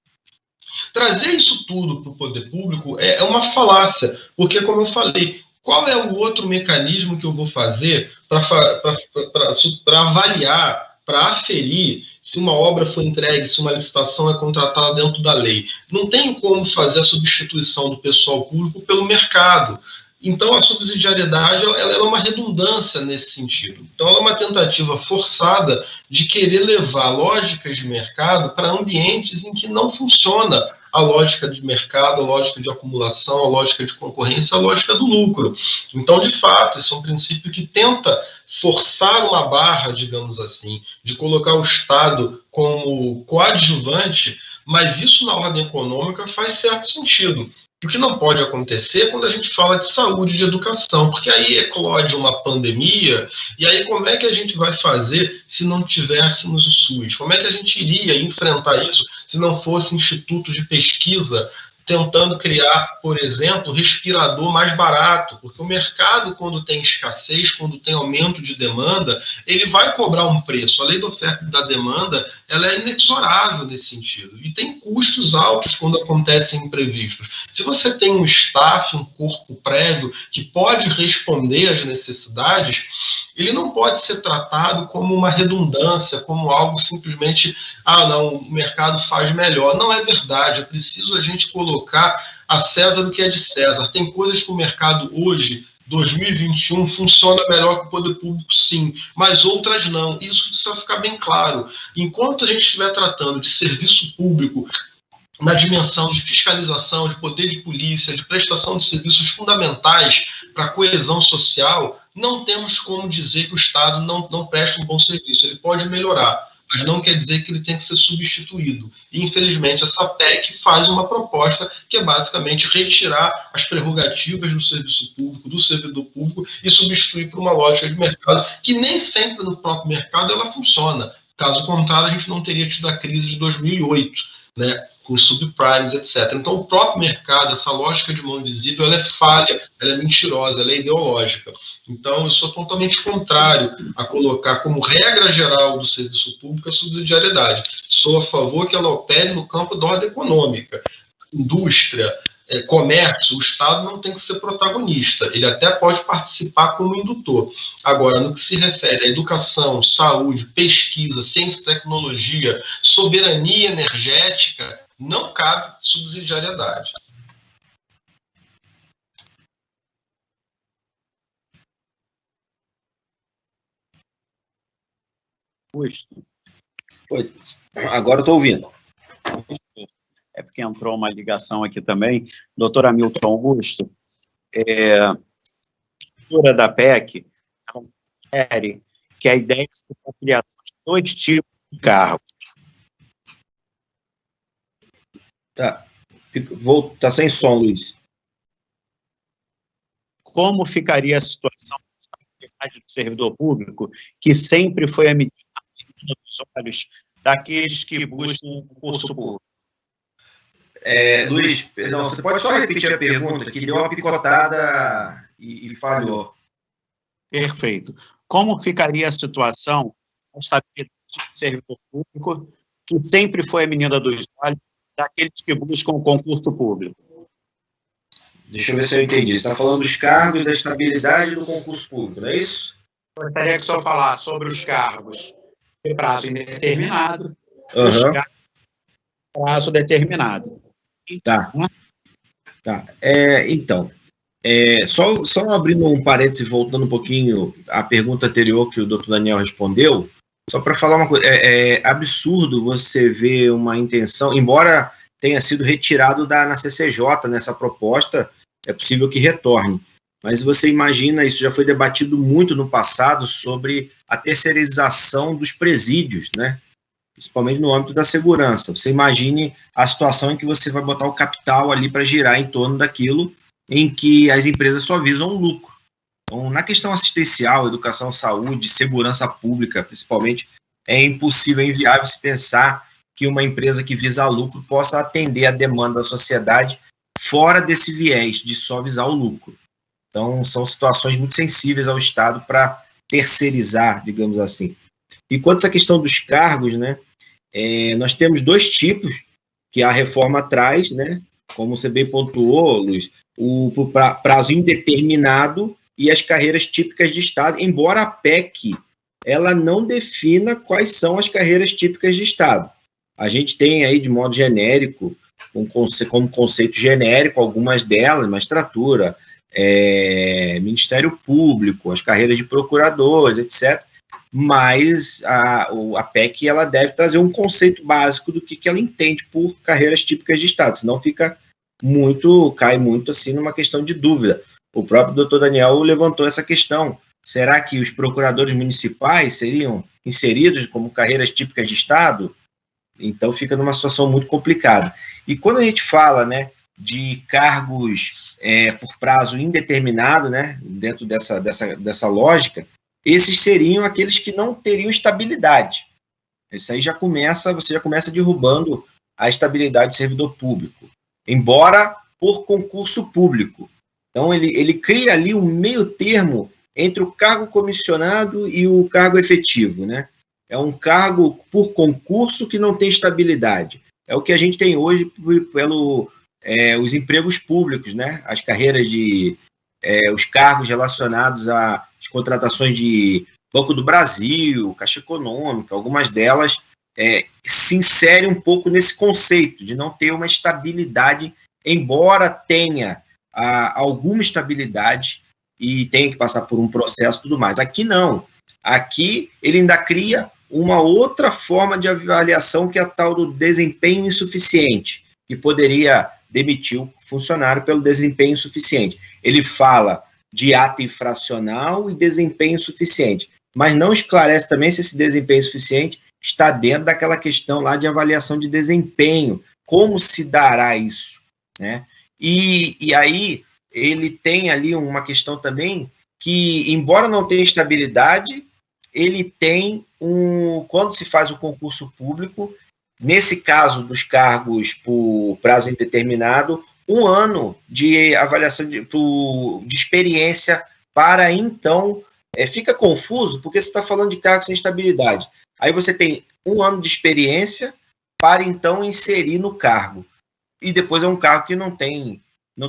Trazer isso tudo para o poder público é uma falácia, porque, como eu falei, qual é o outro mecanismo que eu vou fazer para avaliar, para aferir se uma obra foi entregue, se uma licitação é contratada dentro da lei. Não tem como fazer a substituição do pessoal público pelo mercado. Então, a subsidiariedade ela é uma redundância nesse sentido. Então, ela é uma tentativa forçada de querer levar lógicas de mercado para ambientes em que não funciona a lógica de mercado, a lógica de acumulação, a lógica de concorrência, a lógica do lucro. Então, de fato, esse é um princípio que tenta forçar uma barra, digamos assim, de colocar o Estado como coadjuvante, mas isso na ordem econômica faz certo sentido. O que não pode acontecer quando a gente fala de saúde e de educação, porque aí eclode uma pandemia, e aí como é que a gente vai fazer se não tivéssemos o SUS? Como é que a gente iria enfrentar isso se não fosse institutos de pesquisa tentando criar, por exemplo, respirador mais barato? Porque o mercado, quando tem escassez, quando tem aumento de demanda, ele vai cobrar um preço. A lei da oferta e da demanda, ela é inexorável nesse sentido. E tem custos altos quando acontecem imprevistos. Se você tem um staff, um corpo prévio, que pode responder às necessidades, ele não pode ser tratado como uma redundância, como algo simplesmente, não, o mercado faz melhor. Não é verdade, é preciso a gente colocar a César do que é de César. Tem coisas que o mercado hoje, 2021, funciona melhor que o poder público, sim, mas outras não. Isso precisa ficar bem claro. Enquanto a gente estiver tratando de serviço público na dimensão de fiscalização, de poder de polícia, de prestação de serviços fundamentais para a coesão social, não temos como dizer que o Estado não presta um bom serviço. Ele pode melhorar, mas não quer dizer que ele tem que ser substituído. E, infelizmente, essa PEC faz uma proposta que é basicamente retirar as prerrogativas do serviço público, do servidor público, e substituir por uma lógica de mercado, que nem sempre no próprio mercado ela funciona. Caso contrário, a gente não teria tido a crise de 2008, né? Com subprimes, etc. Então, o próprio mercado, essa lógica de mão invisível, ela é falha, ela é mentirosa, ela é ideológica. Então, eu sou totalmente contrário a colocar como regra geral do serviço público a subsidiariedade. Sou a favor que ela opere no campo da ordem econômica. Indústria, comércio, o Estado não tem que ser protagonista, ele até pode participar como indutor. Agora, no que se refere à educação, saúde, pesquisa, ciência e tecnologia, soberania energética, não cabe subsidiariedade. Augusto. Oi. Agora eu estou ouvindo. É porque entrou uma ligação aqui também. Doutor Hamilton Augusto, a leitura da PEC refere que a ideia é a criação de 2 tipos de cargos. Tá. Tá sem som, Luiz. Como ficaria a situação do servidor público, que sempre foi a medida dos olhos daqueles que buscam o concurso público? Luiz, perdão, você pode só repetir a pergunta, que deu uma picotada e falhou. Perfeito. Como ficaria a situação da estabilidade do servidor público, que sempre foi a menina dos olhos daqueles que buscam o concurso público? Deixa eu ver se eu entendi. Você está falando dos cargos, da estabilidade do concurso público, não é isso? Eu gostaria que o senhor falasse sobre os cargos de prazo indeterminado e os cargos de prazo determinado. Tá. Então, só abrindo um parêntese, voltando um pouquinho à pergunta anterior que o doutor Daniel respondeu, só para falar uma coisa, é absurdo você ver uma intenção, embora tenha sido retirado na CCJ, nessa proposta, é possível que retorne, mas você imagina, isso já foi debatido muito no passado, sobre a terceirização dos presídios, né? Principalmente no âmbito da segurança. Você imagine a situação em que você vai botar o capital ali para girar em torno daquilo em que as empresas só visam um lucro. Então, na questão assistencial, educação, saúde, segurança pública, principalmente, é impossível, é inviável se pensar que uma empresa que visa lucro possa atender a demanda da sociedade fora desse viés de só visar o lucro. Então, são situações muito sensíveis ao Estado para terceirizar, digamos assim. E quanto a essa questão dos cargos, né, nós temos 2 tipos que a reforma traz, né, como você bem pontuou, Luiz, o prazo indeterminado e as carreiras típicas de Estado, embora a PEC ela não defina quais são as carreiras típicas de Estado. A gente tem aí, de modo genérico, como conceito genérico, algumas delas, magistratura, Ministério Público, as carreiras de procuradores, etc., mas a PEC ela deve trazer um conceito básico do que ela entende por carreiras típicas de Estado, senão cai muito assim numa questão de dúvida. O próprio doutor Daniel levantou essa questão. Será que os procuradores municipais seriam inseridos como carreiras típicas de Estado? Então fica numa situação muito complicada. E quando a gente fala, né, de cargos por prazo indeterminado, né, dentro dessa lógica, esses seriam aqueles que não teriam estabilidade. Isso aí você já começa derrubando a estabilidade do servidor público, embora por concurso público. Então ele cria ali um meio termo entre o cargo comissionado e o cargo efetivo, né? É um cargo por concurso que não tem estabilidade. É o que a gente tem hoje os empregos públicos, né? As carreiras os cargos relacionados às contratações de Banco do Brasil, Caixa Econômica, algumas delas se inserem um pouco nesse conceito de não ter uma estabilidade, embora tenha alguma estabilidade e tenha que passar por um processo e tudo mais. Aqui não. Aqui ele ainda cria uma outra forma de avaliação, que é a tal do desempenho insuficiente, que poderia demitir o funcionário pelo desempenho insuficiente. Ele fala de ato infracional e desempenho insuficiente, mas não esclarece também se esse desempenho insuficiente está dentro daquela questão lá de avaliação de desempenho, como se dará isso, né? E aí ele tem ali uma questão também que, embora não tenha estabilidade, ele tem quando se faz o concurso público, nesse caso dos cargos por prazo indeterminado, 1 ano de avaliação de experiência para então... fica confuso, porque você está falando de cargos sem estabilidade. Aí você tem 1 ano de experiência para então inserir no cargo. E depois é um cargo que não tem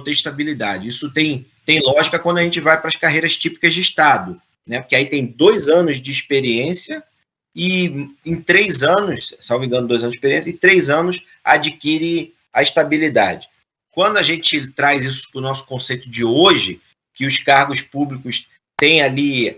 estabilidade. Isso tem lógica quando a gente vai para as carreiras típicas de Estado, né? Porque aí tem 2 anos de experiência e em 3 anos, salvo engano, 2 anos de experiência, e 3 anos adquire a estabilidade. Quando a gente traz isso para o nosso conceito de hoje, que os cargos públicos têm ali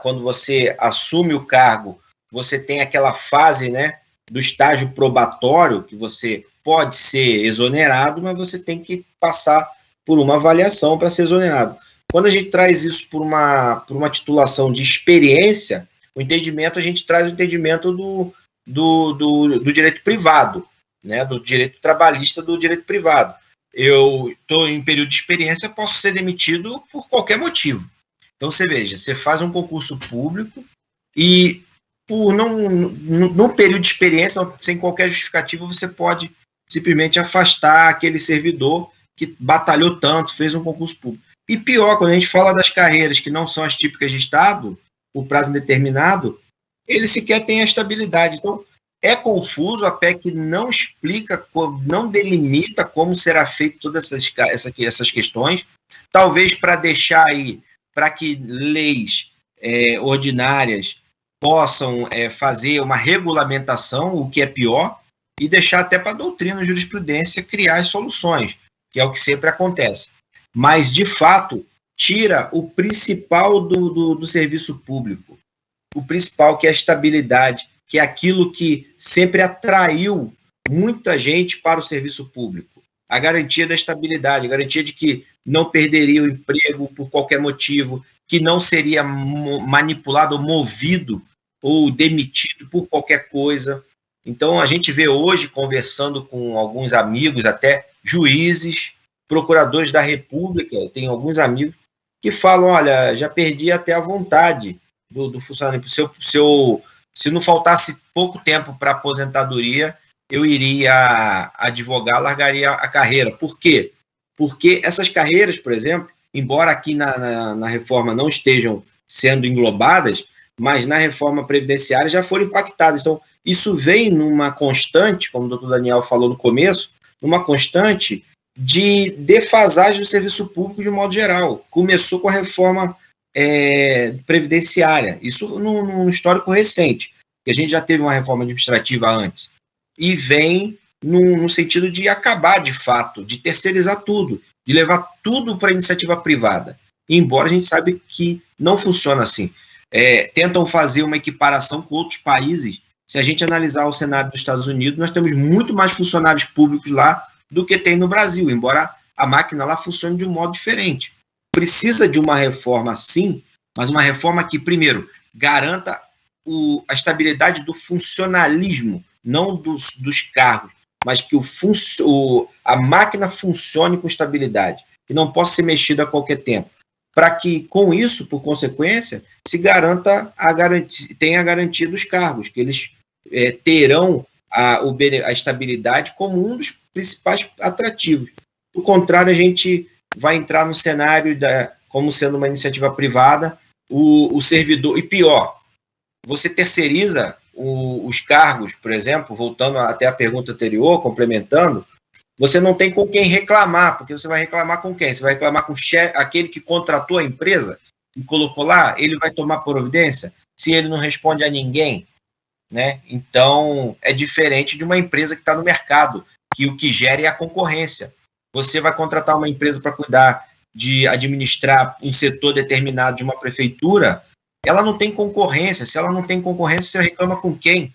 quando você assume o cargo, você tem aquela fase, né, do estágio probatório, que você pode ser exonerado, mas você tem que passar por uma avaliação para ser exonerado. Quando a gente traz isso por uma titulação de experiência, a gente traz o entendimento do direito privado, né, do direito trabalhista do direito privado. Eu estou em período de experiência, posso ser demitido por qualquer motivo. Então, você veja, você faz um concurso público e, por num período de experiência, sem qualquer justificativa, você pode simplesmente afastar aquele servidor que batalhou tanto, fez um concurso público. E pior, quando a gente fala das carreiras que não são as típicas de Estado, por prazo indeterminado, ele sequer tem a estabilidade. Então, é confuso, a PEC não explica, não delimita como será feito todas essas questões, talvez para deixar aí, para que leis ordinárias possam fazer uma regulamentação, o que é pior, e deixar até para a doutrina e jurisprudência criar as soluções, que é o que sempre acontece. Mas, de fato, tira o principal do serviço público, o principal, que é a estabilidade, que é aquilo que sempre atraiu muita gente para o serviço público. A garantia da estabilidade, a garantia de que não perderia o emprego por qualquer motivo, que não seria manipulado ou movido ou demitido por qualquer coisa. Então, a gente vê hoje, conversando com alguns amigos, até juízes, procuradores da República, tem alguns amigos que falam, olha, já perdi até a vontade do funcionário. Se não faltasse pouco tempo para aposentadoria, eu iria advogar, largaria a carreira. Por quê? Porque essas carreiras, por exemplo, embora aqui na reforma não estejam sendo englobadas, mas na reforma previdenciária já foram impactadas. Então, isso vem numa constante, como o doutor Daniel falou no começo, numa constante de defasagem do serviço público de modo geral. Começou com a reforma previdenciária, isso num histórico recente, que a gente já teve uma reforma administrativa antes, e vem no sentido de acabar de fato, de terceirizar tudo, de levar tudo para a iniciativa privada, embora a gente saiba que não funciona assim. Tentam fazer uma equiparação com outros países. Se a gente analisar o cenário dos Estados Unidos, nós temos muito mais funcionários públicos lá do que tem no Brasil, embora a máquina lá funcione de um modo diferente. Precisa de uma reforma, sim, mas uma reforma que, primeiro, garanta a estabilidade do funcionalismo, não dos cargos, mas que a máquina funcione com estabilidade, que não possa ser mexida a qualquer tempo, para que, com isso, por consequência, se tenha a garantia dos cargos, que eles terão a estabilidade como um dos principais atrativos. Do contrário, a gente vai entrar no cenário como sendo uma iniciativa privada, o servidor, e pior, você terceiriza os cargos, por exemplo, voltando até a pergunta anterior, complementando, você não tem com quem reclamar, porque você vai reclamar com quem? Você vai reclamar com aquele que contratou a empresa e colocou lá, ele vai tomar providência se ele não responde a ninguém, né? Então, é diferente de uma empresa que está no mercado, que o que gera é a concorrência. Você vai contratar uma empresa para cuidar de administrar um setor determinado de uma prefeitura, ela não tem concorrência. Se ela não tem concorrência, você reclama com quem?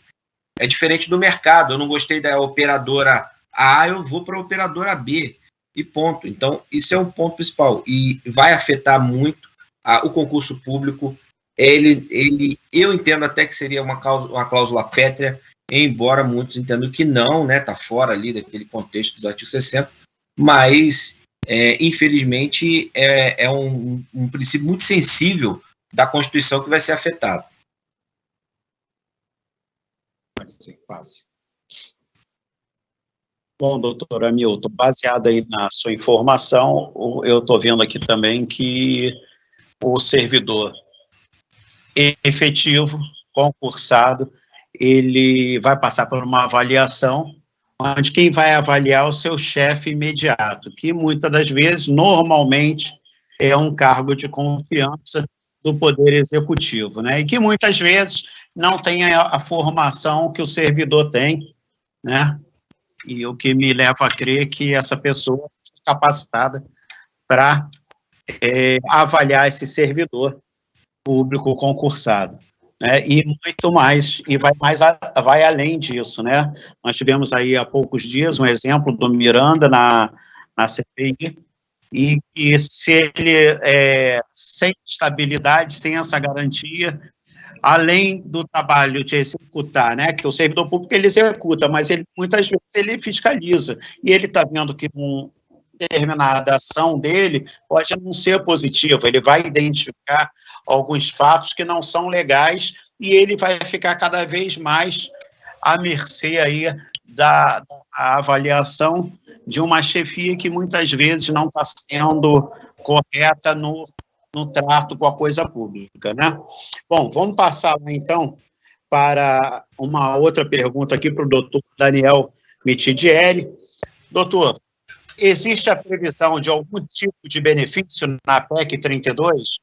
É diferente do mercado. Eu não gostei da operadora A, eu vou para a operadora B. E ponto. Então, isso é um ponto principal. E vai afetar muito o concurso público. Eu entendo até que seria uma cláusula pétrea, embora muitos entendam que não, né? Está fora ali daquele contexto do artigo 60. Mas, infelizmente, é um princípio muito sensível da Constituição que vai ser afetado. Bom, doutor Hamilton, baseado aí na sua informação, eu estou vendo aqui também que o servidor efetivo, concursado, ele vai passar por uma avaliação, onde quem vai avaliar é o seu chefe imediato, que muitas das vezes, normalmente, é um cargo de confiança do Poder Executivo, né? E que muitas vezes não tem a formação que o servidor tem, né? E o que me leva a crer que essa pessoa é capacitada para avaliar esse servidor público concursado, né? E muito mais, e vai além disso, né? Nós tivemos aí há poucos dias um exemplo do Miranda na CPI, e que se ele, sem estabilidade, sem essa garantia, além do trabalho de executar, né, que o servidor público ele executa, mas ele muitas vezes ele fiscaliza, e ele está vendo que uma determinada ação dele pode não ser positiva, ele vai identificar alguns fatos que não são legais, e ele vai ficar cada vez mais à mercê aí da avaliação de uma chefia que muitas vezes não está sendo correta no trato com a coisa pública, né? Bom, vamos passar, então, para uma outra pergunta aqui para o doutor Daniel Mitidieri. Doutor, existe a previsão de algum tipo de benefício na PEC 32?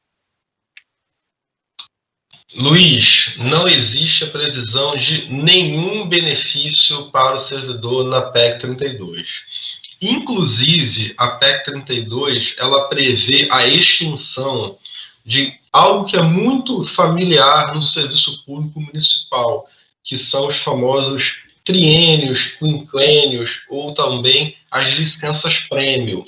Luiz, não existe a previsão de nenhum benefício para o servidor na PEC 32. Inclusive, a PEC 32, ela prevê a extinção de algo que é muito familiar no serviço público municipal, que são os famosos triênios, quinquênios ou também as licenças-prêmio.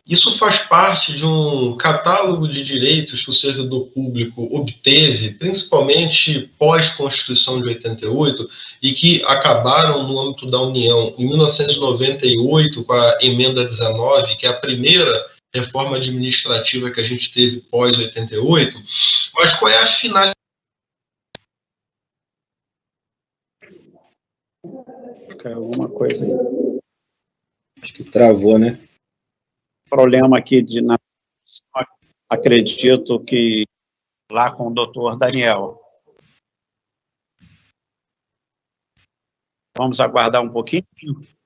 Isso faz parte de um catálogo de direitos que o servidor público obteve, principalmente pós-Constituição de 88, e que acabaram no âmbito da União em 1998, com a Emenda 19, que é a primeira reforma administrativa que a gente teve pós-88. Mas qual é a finalidade? Alguma coisa aí. Acho que travou, né? Problema aqui acredito que lá com o doutor Daniel. Vamos aguardar um pouquinho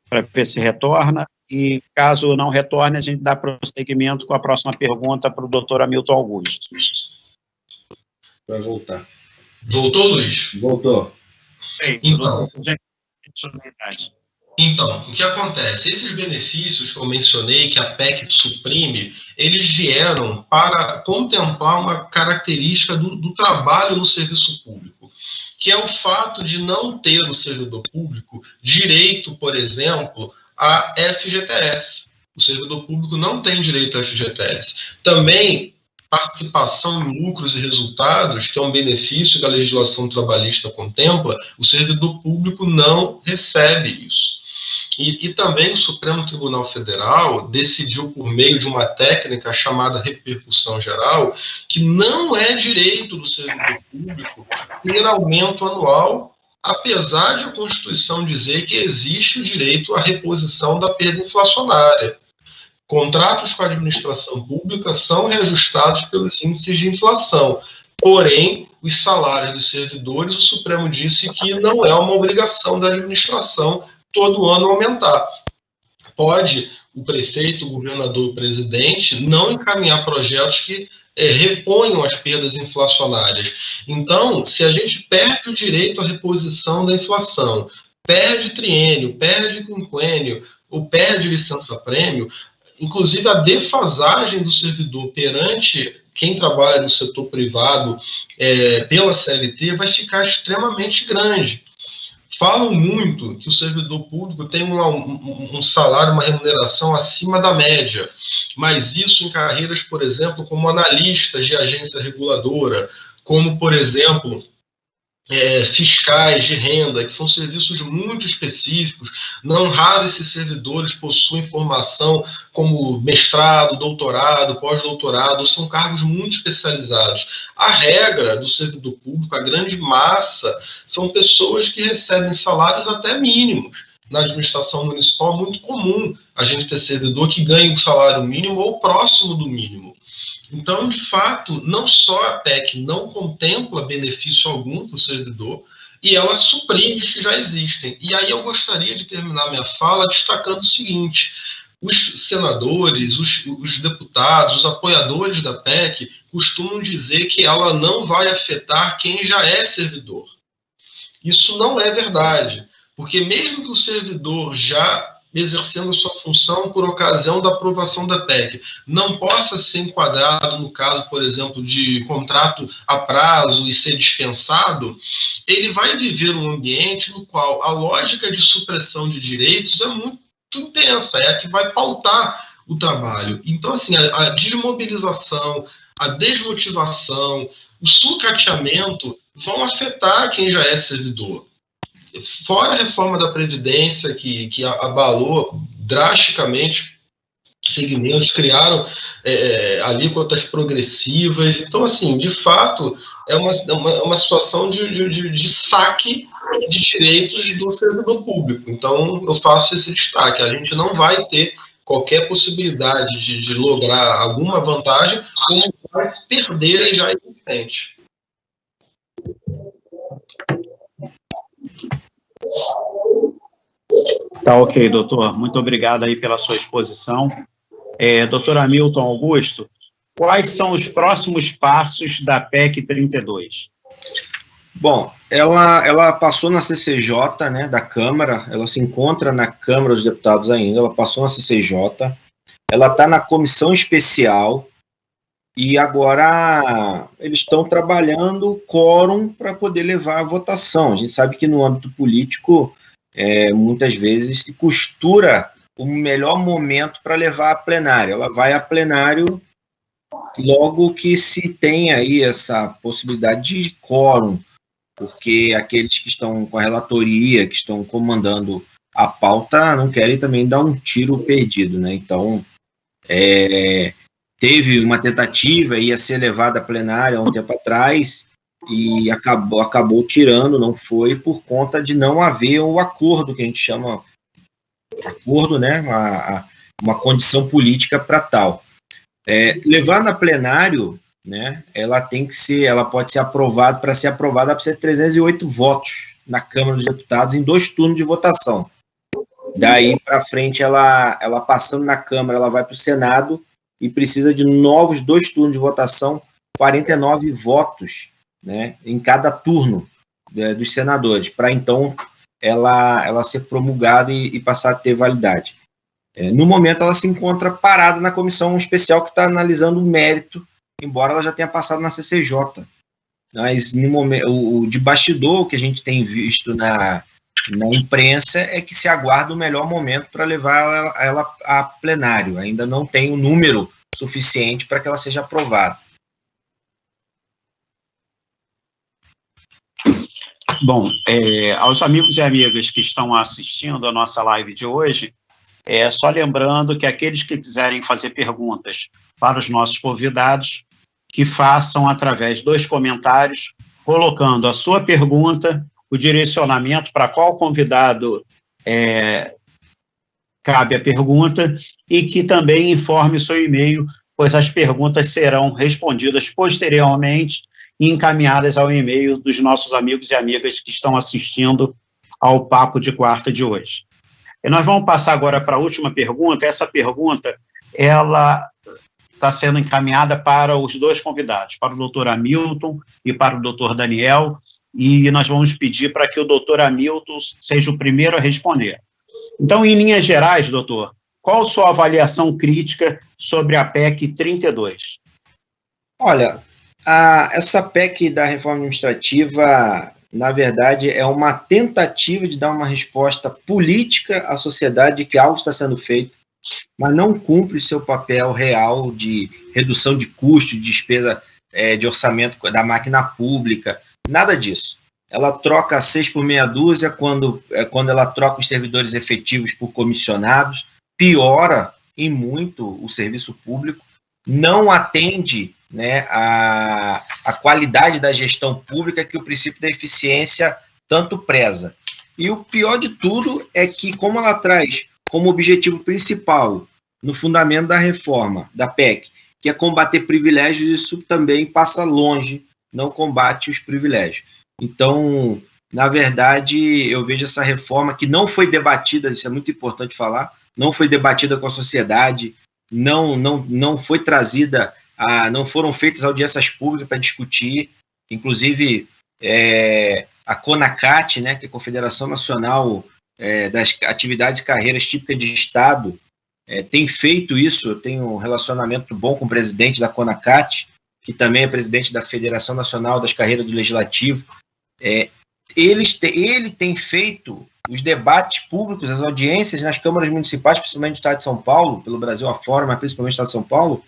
para ver se retorna. e caso não retorne, a gente dá prosseguimento com a próxima pergunta para o doutor Hamilton Augusto. Vai voltar. Voltou, Luiz? Voltou. Então, o que acontece? Esses benefícios que eu mencionei, que a PEC suprime, eles vieram para contemplar uma característica do trabalho no serviço público, que é o fato de não ter o servidor público direito, por exemplo, a FGTS. O servidor público não tem direito a FGTS. Também participação em lucros e resultados, que é um benefício que a legislação trabalhista contempla, o servidor público não recebe isso. E também o Supremo Tribunal Federal decidiu, por meio de uma técnica chamada repercussão geral, que não é direito do servidor público ter aumento anual, apesar de a Constituição dizer que existe o direito à reposição da perda inflacionária. Contratos com a administração pública são reajustados pelos índices de inflação. Porém, os salários dos servidores, o Supremo disse que não é uma obrigação da administração todo ano aumentar. Pode o prefeito, o governador, o presidente não encaminhar projetos que reponham as perdas inflacionárias. Então, se a gente perde o direito à reposição da inflação, perde triênio, perde quinquênio, ou perde licença-prêmio, inclusive a defasagem do servidor perante quem trabalha no setor privado pela CLT vai ficar extremamente grande. Falam muito que o servidor público tem um salário, uma remuneração acima da média, mas isso em carreiras, por exemplo, como analistas de agência reguladora, como, por exemplo, fiscais de renda, que são serviços muito específicos. Não raro esses servidores possuem formação como mestrado, doutorado, pós-doutorado, são cargos muito especializados. A regra do servidor público, a grande massa, são pessoas que recebem salários até mínimos. Na administração municipal é muito comum a gente ter servidor que ganha o salário mínimo ou próximo do mínimo. Então, de fato, não só a PEC não contempla benefício algum para o servidor, e ela suprime os que já existem. E aí eu gostaria de terminar minha fala destacando o seguinte: os senadores, os deputados, os apoiadores da PEC costumam dizer que ela não vai afetar quem já é servidor. Isso não é verdade, porque mesmo que o servidor já exercendo a sua função por ocasião da aprovação da PEC, não possa ser enquadrado no caso, por exemplo, de contrato a prazo e ser dispensado, ele vai viver um ambiente no qual a lógica de supressão de direitos é muito intensa, é a que vai pautar o trabalho. Então, assim, a desmobilização, a desmotivação, o sucateamento vão afetar quem já é servidor. Fora a reforma da Previdência, que abalou drasticamente segmentos, criaram alíquotas progressivas. Então, assim, de fato, é uma situação de saque de direitos do servidor público. Então, eu faço esse destaque. A gente não vai ter qualquer possibilidade de lograr alguma vantagem, como vai perder já existente. Tá ok, doutor. Muito obrigado aí pela sua exposição. Doutor Hamilton Augusto, quais são os próximos passos da PEC 32? Bom, ela passou na CCJ, né, da Câmara, ela se encontra na Câmara dos Deputados ainda, ela passou na CCJ, ela está na comissão especial e agora eles estão trabalhando quórum para poder levar a votação. A gente sabe que no âmbito político, muitas vezes se costura o melhor momento para levar a plenário. Ela vai a plenário logo que se tem aí essa possibilidade de quórum, porque aqueles que estão com a relatoria, que estão comandando a pauta, não querem também dar um tiro perdido, né? Então, teve uma tentativa, ia ser levada a plenária há um tempo atrás, e acabou tirando, não foi, por conta de não haver o acordo, que a gente chama acordo, né? Uma condição política para tal. Levar na plenário, né, ela pode ser aprovada, para ser aprovada precisa de 308 votos na Câmara dos Deputados em 2 turnos de votação. Daí para frente, ela passando na Câmara, ela vai para o Senado e precisa de novos 2 turnos de votação, 49 votos, né, em cada turno dos senadores, para então ela ser promulgada e passar a ter validade. No momento, ela se encontra parada na comissão especial que está analisando o mérito, embora ela já tenha passado na CCJ. Mas no momento, o de bastidor que a gente tem visto na imprensa é que se aguarda o melhor momento para levar ela a plenário. Ainda não tem um número suficiente para que ela seja aprovada. Bom, aos amigos e amigas que estão assistindo a nossa live de hoje, só lembrando que aqueles que quiserem fazer perguntas para os nossos convidados, que façam através dos comentários, colocando a sua pergunta, o direcionamento para qual convidado cabe a pergunta, e que também informe o seu e-mail, pois as perguntas serão respondidas posteriormente e encaminhadas ao e-mail dos nossos amigos e amigas que estão assistindo ao Papo de Quarta de hoje. E nós vamos passar agora para a última pergunta. Essa pergunta, ela está sendo encaminhada para os 2 convidados, para o doutor Hamilton e para o doutor Daniel, e nós vamos pedir para que o doutor Hamilton seja o primeiro a responder. Então, em linhas gerais, doutor, qual a sua avaliação crítica sobre a PEC 32? Olha, essa PEC da reforma administrativa, na verdade, é uma tentativa de dar uma resposta política à sociedade de que algo está sendo feito, mas não cumpre o seu papel real de redução de custo, de despesa de orçamento da máquina pública, nada disso. Ela troca 6 por meia dúzia quando ela troca os servidores efetivos por comissionados, piora em muito o serviço público, não atende, né, a qualidade da gestão pública que o princípio da eficiência tanto preza. E o pior de tudo é que, como ela traz como objetivo principal, no fundamento da reforma, da PEC, que é combater privilégios, isso também passa longe, não combate os privilégios. Então, na verdade, eu vejo essa reforma que não foi debatida, isso é muito importante falar, não foi debatida com a sociedade, não foi trazida, não foram feitas audiências públicas para discutir, inclusive a CONACAT, né, que é a Confederação Nacional das Atividades e Carreiras Típicas de Estado, tem feito isso. Eu tenho um relacionamento bom com o presidente da CONACAT, que também é presidente da Federação Nacional das Carreiras do Legislativo. Ele tem feito os debates públicos, as audiências nas câmaras municipais, principalmente do Estado de São Paulo, pelo Brasil afora, mas principalmente do Estado de São Paulo,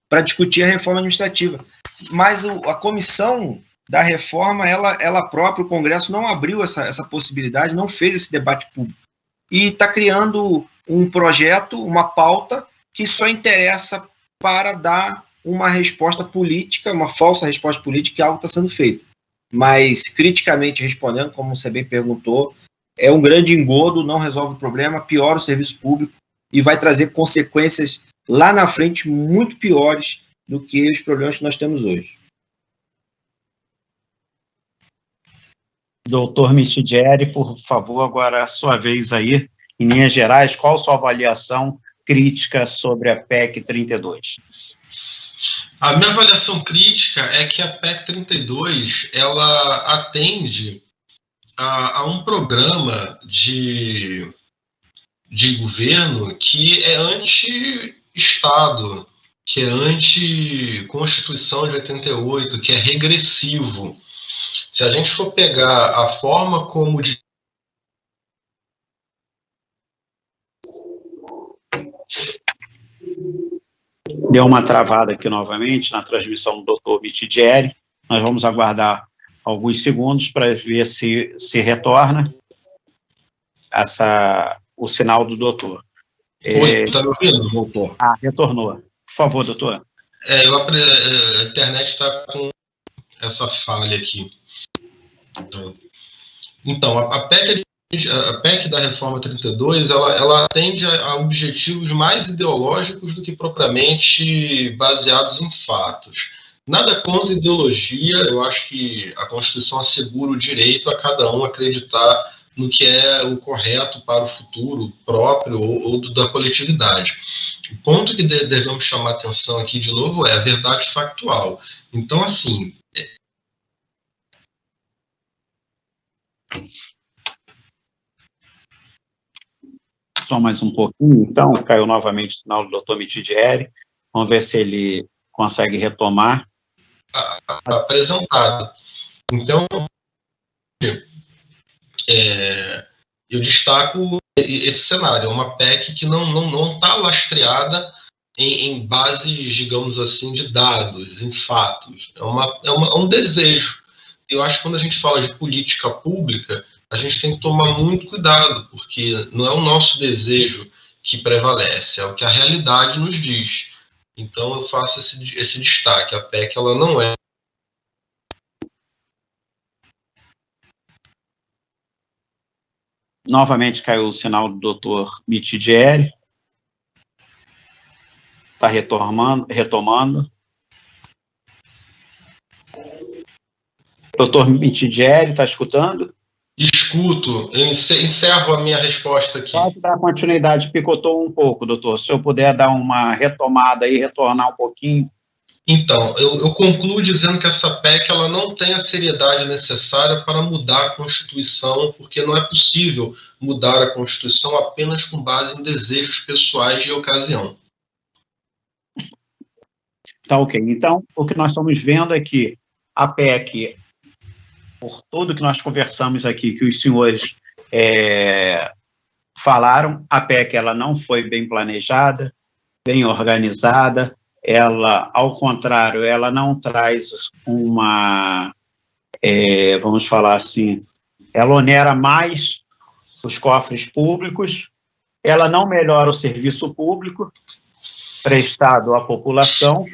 para discutir a reforma administrativa. Mas a comissão da reforma, ela própria, o Congresso, não abriu essa possibilidade, não fez esse debate público. E está criando um projeto, uma pauta, que só interessa para dar uma resposta política, uma falsa resposta política, que algo está sendo feito. Mas, criticamente respondendo, como você bem perguntou, é um grande engodo, não resolve o problema, piora o serviço público e vai trazer consequências lá na frente muito piores do que os problemas que nós temos hoje. Doutor Mitidieri, por favor, agora a sua vez aí, em linhas gerais, qual a sua avaliação crítica sobre a PEC 32? A minha avaliação crítica é que a PEC 32, ela atende a um programa de governo que é anti-Estado, que é anti-Constituição de 88, que é regressivo. Se a gente for pegar a forma como Deu uma travada aqui novamente na transmissão do doutor Mitidieri. Nós vamos aguardar alguns segundos para ver se retorna o sinal do doutor. Oi, está me ouvindo? Voltou. Retornou. Por favor, doutor. A internet está com essa falha aqui. Então, a PEC da Reforma 32, ela atende a objetivos mais ideológicos do que propriamente baseados em fatos. Nada contra ideologia, eu acho que a Constituição assegura o direito a cada um acreditar no que é o correto para o futuro próprio ou da coletividade. O ponto que devemos chamar atenção aqui, de novo, é a verdade factual. Então, assim... Só mais um pouquinho, então, caiu novamente o sinal do Dr. Mitidieri. Vamos ver se ele consegue retomar. Apresentado. Então, eu destaco esse cenário. É uma PEC que não está lastreada em bases, digamos assim, de dados, em fatos. É um desejo. Eu acho que quando a gente fala de política pública, a gente tem que tomar muito cuidado, porque não é o nosso desejo que prevalece, é o que a realidade nos diz. Então, eu faço esse destaque. A PEC, ela não é... Novamente caiu o sinal do Dr. Mitidieri. Está retomando. Dr. Mitidieri, está escutando? Escuto. Eu encerro a minha resposta aqui. Pode dar continuidade, picotou um pouco, doutor. Se eu puder dar uma retomada e retornar um pouquinho. Então, eu concluo dizendo que essa PEC ela não tem a seriedade necessária para mudar a Constituição, porque não é possível mudar a Constituição apenas com base em desejos pessoais de ocasião. Tá ok. Então, o que nós estamos vendo é que a PEC, por tudo que nós conversamos aqui, que os senhores falaram, a PEC ela não foi bem planejada, bem organizada. Ela, ao contrário, ela não traz vamos falar assim, ela onera mais os cofres públicos, ela não melhora o serviço público prestado à população,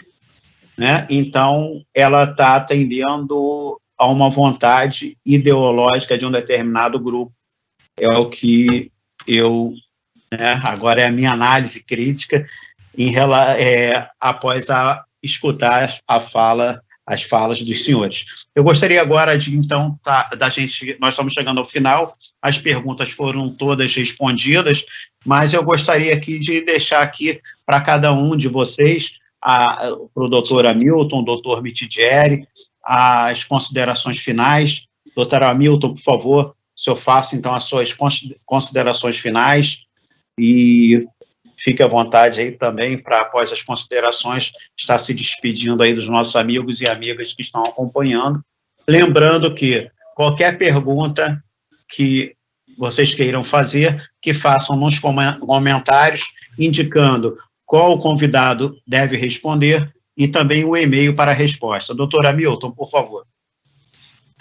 né? Então, ela está atendendo a uma vontade ideológica de um determinado grupo. É o que agora é a minha análise crítica, após escutar as falas dos senhores. Eu gostaria agora de, então, nós estamos chegando ao final, as perguntas foram todas respondidas, mas eu gostaria aqui de deixar aqui para cada um de vocês, para o doutor Hamilton, doutor Mitidieri, as considerações finais. Doutor Hamilton, por favor, o senhor faça, então, as suas considerações finais e... Fique à vontade aí também para, após as considerações, estar se despedindo aí dos nossos amigos e amigas que estão acompanhando. Lembrando que qualquer pergunta que vocês queiram fazer, que façam nos comentários, indicando qual o convidado deve responder e também o e-mail para a resposta. Doutor Hamilton, por favor.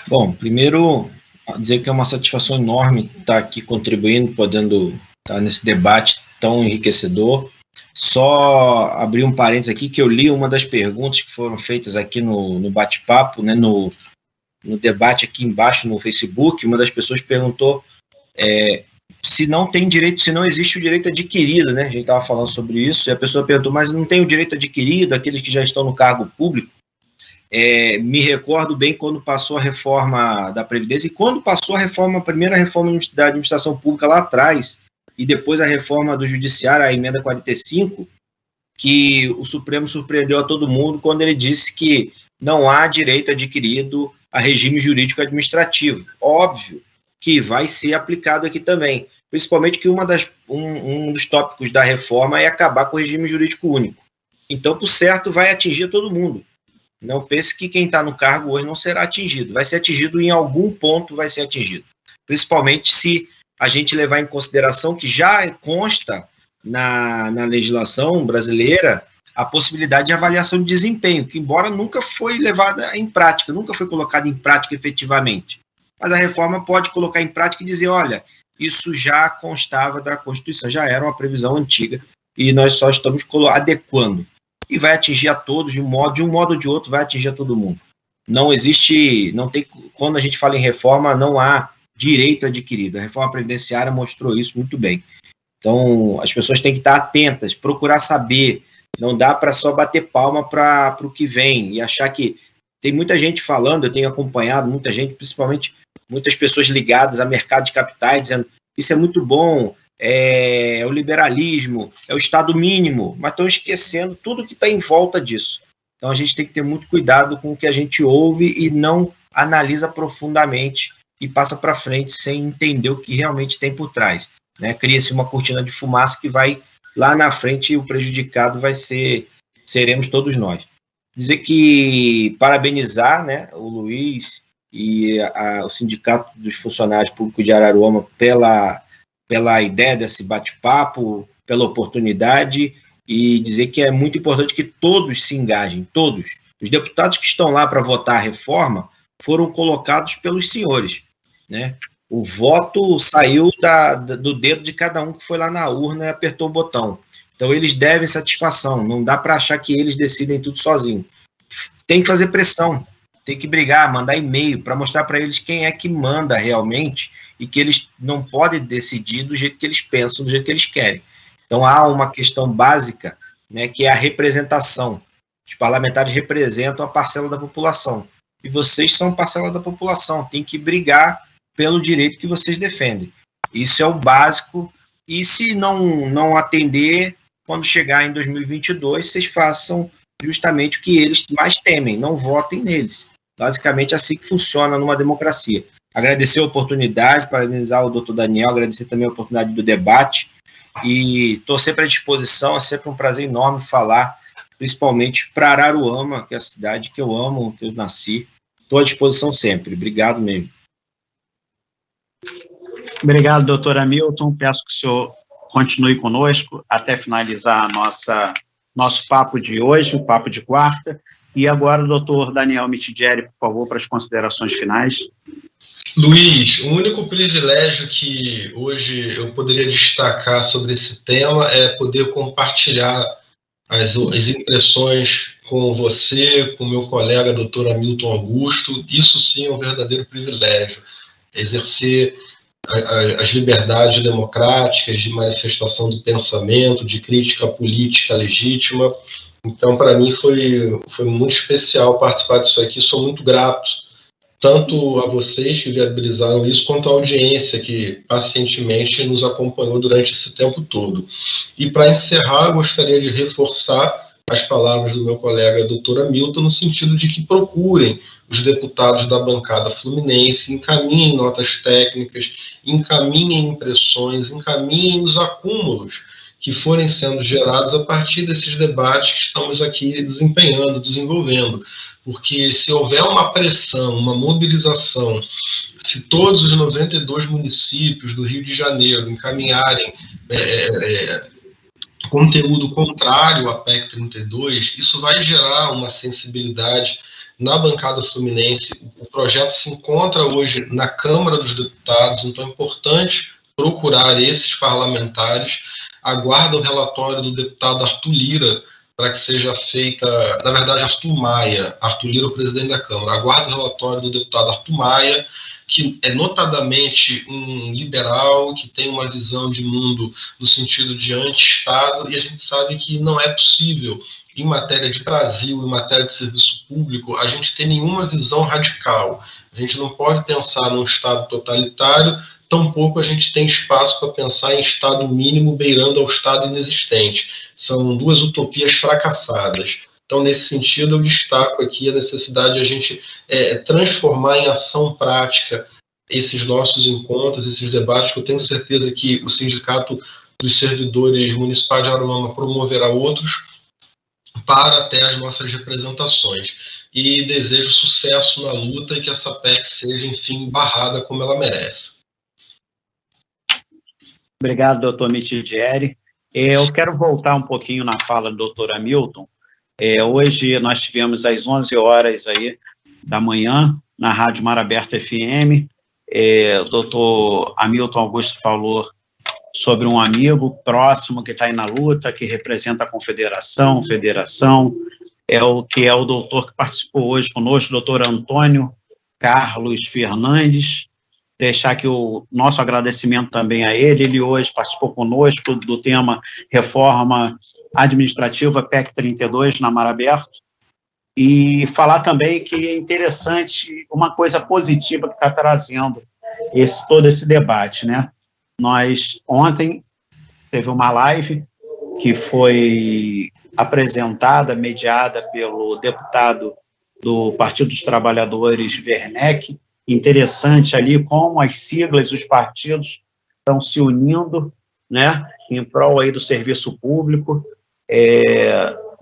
Bom, primeiro, dizer que é uma satisfação enorme estar aqui contribuindo, podendo estar nesse debate tão enriquecedor. Só abrir um parênteses aqui, que eu li uma das perguntas que foram feitas aqui no bate-papo, né, no debate aqui embaixo no Facebook. Uma das pessoas perguntou se não tem direito, se não existe o direito adquirido, né? A gente estava falando sobre isso, e a pessoa perguntou, mas não tem o direito adquirido, aqueles que já estão no cargo público? Me recordo bem quando passou a reforma da Previdência, e quando passou a primeira reforma da administração pública lá atrás, e depois a reforma do Judiciário, a emenda 45, que o Supremo surpreendeu a todo mundo quando ele disse que não há direito adquirido a regime jurídico administrativo. Óbvio que vai ser aplicado aqui também, principalmente que um dos tópicos da reforma é acabar com o regime jurídico único. Então, por certo, vai atingir todo mundo. Não pense que quem está no cargo hoje não será atingido. Vai ser atingido em algum ponto, vai ser atingido. Principalmente se a gente levar em consideração que já consta na legislação brasileira a possibilidade de avaliação de desempenho, que embora nunca foi levada em prática, nunca foi colocada em prática efetivamente. Mas a reforma pode colocar em prática e dizer, olha, isso já constava da Constituição, já era uma previsão antiga, e nós só estamos adequando. E vai atingir a todos, de um modo ou de outro, vai atingir a todo mundo. Quando a gente fala em reforma, não há direito adquirido. A reforma previdenciária mostrou isso muito bem. Então, as pessoas têm que estar atentas, procurar saber. Não dá para só bater palma para o que vem e achar que... Tem muita gente falando, eu tenho acompanhado muita gente, principalmente muitas pessoas ligadas a mercado de capitais dizendo isso é muito bom, é o liberalismo, é o Estado mínimo, mas estão esquecendo tudo que está em volta disso. Então a gente tem que ter muito cuidado com o que a gente ouve e não analisa profundamente e passa para frente sem entender o que realmente tem por trás, né? Cria-se uma cortina de fumaça que vai lá na frente e o prejudicado seremos todos nós. Dizer que parabenizar, né, o Luiz e o Sindicato dos Funcionários Públicos de Araruama pela ideia desse bate-papo, pela oportunidade, e dizer que é muito importante que todos se engajem, todos. Os deputados que estão lá para votar a reforma foram colocados pelos senhores, né? O voto saiu do dedo de cada um que foi lá na urna e apertou o botão. Então, eles devem satisfação, não dá para achar que eles decidem tudo sozinhos. Tem que fazer pressão, tem que brigar, mandar e-mail para mostrar para eles quem é que manda realmente e que eles não podem decidir do jeito que eles pensam, do jeito que eles querem. Então, há uma questão básica, né, que é a representação. Os parlamentares representam a parcela da população. E vocês são parcela da população, tem que brigar pelo direito que vocês defendem. Isso é o básico, e se não atender, quando chegar em 2022, vocês façam justamente o que eles mais temem, não votem neles. Basicamente, assim que funciona numa democracia. Agradecer a oportunidade, parabenizar o doutor Daniel, agradecer também a oportunidade do debate, e estou sempre à disposição, é sempre um prazer enorme falar, principalmente para Araruama, que é a cidade que eu amo, que eu nasci. Estou à disposição sempre. Obrigado mesmo. Obrigado, doutor Hamilton. Peço que o senhor continue conosco até finalizar nosso papo de hoje, o papo de quarta. E agora o doutor Daniel Mitidieri, por favor, para as considerações finais. Luiz, o único privilégio que hoje eu poderia destacar sobre esse tema é poder compartilhar as impressões com você, com meu colega doutor Hamilton Augusto. Isso sim é um verdadeiro privilégio, exercer as liberdades democráticas de manifestação do pensamento, de crítica política legítima. Então, para mim, foi muito especial participar disso aqui. Sou muito grato, tanto a vocês que viabilizaram isso, quanto à audiência que pacientemente nos acompanhou durante esse tempo todo. E, para encerrar, gostaria de reforçar as palavras do meu colega doutor Hamilton, no sentido de que procurem os deputados da bancada fluminense, encaminhem notas técnicas, encaminhem impressões, encaminhem os acúmulos que forem sendo gerados a partir desses debates que estamos aqui desenvolvendo. Porque se houver uma pressão, uma mobilização, se todos os 92 municípios do Rio de Janeiro encaminharem conteúdo contrário à PEC 32, isso vai gerar uma sensibilidade na bancada fluminense. O projeto se encontra hoje na Câmara dos Deputados, então é importante procurar esses parlamentares. Aguardo o relatório do deputado Arthur Lira para que seja feita, na verdade, Arthur Maia. Arthur Lira, o presidente da Câmara. Aguardo o relatório do deputado Arthur Maia, que é notadamente um liberal, que tem uma visão de mundo no sentido de anti-Estado, e a gente sabe que não é possível, em matéria de Brasil, em matéria de serviço público, a gente ter nenhuma visão radical. A gente não pode pensar num Estado totalitário, tampouco a gente tem espaço para pensar em Estado mínimo beirando ao Estado inexistente. São duas utopias fracassadas. Então, nesse sentido, eu destaco aqui a necessidade de a gente transformar em ação prática esses nossos encontros, esses debates, que eu tenho certeza que o Sindicato dos Servidores Municipais de Araruama promoverá outros para até as nossas representações. E desejo sucesso na luta e que essa PEC seja, enfim, barrada como ela merece. Obrigado, doutor Mitidieri. Eu quero voltar um pouquinho na fala do doutor Hamilton. Hoje nós tivemos às 11 horas aí da manhã, na Rádio Mar Aberto FM, o doutor Hamilton Augusto falou sobre um amigo próximo que está aí na luta, que representa a federação, é o doutor que participou hoje conosco, o doutor Antônio Carlos Fernandes. Deixar aqui o nosso agradecimento também a ele hoje participou conosco do tema Reforma Administrativa PEC 32 na Mar Aberto. e falar também que é interessante, uma coisa positiva que está trazendo todo esse debate, né? Nós, ontem, teve uma live que foi apresentada, mediada pelo deputado do Partido dos Trabalhadores, Werneck. Interessante ali como as siglas dos partidos estão se unindo, né, em prol aí do serviço público,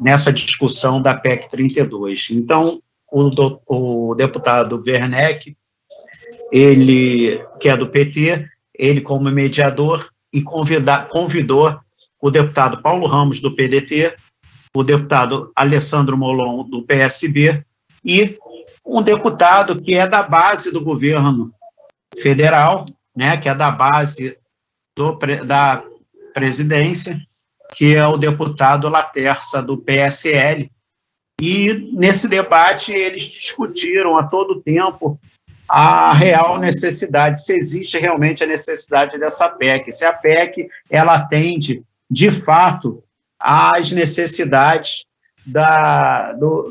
nessa discussão da PEC 32. Então, o deputado Werneck, ele, que é do PT, ele como mediador, e convidou o deputado Paulo Ramos, do PDT, o deputado Alessandro Molon, do PSB, e um deputado que é da base do governo federal, né, que é da base da presidência, que é o deputado Laterça, do PSL. E, nesse debate, eles discutiram a todo tempo a real necessidade, se existe realmente a necessidade dessa PEC, se a PEC ela atende, de fato, às necessidades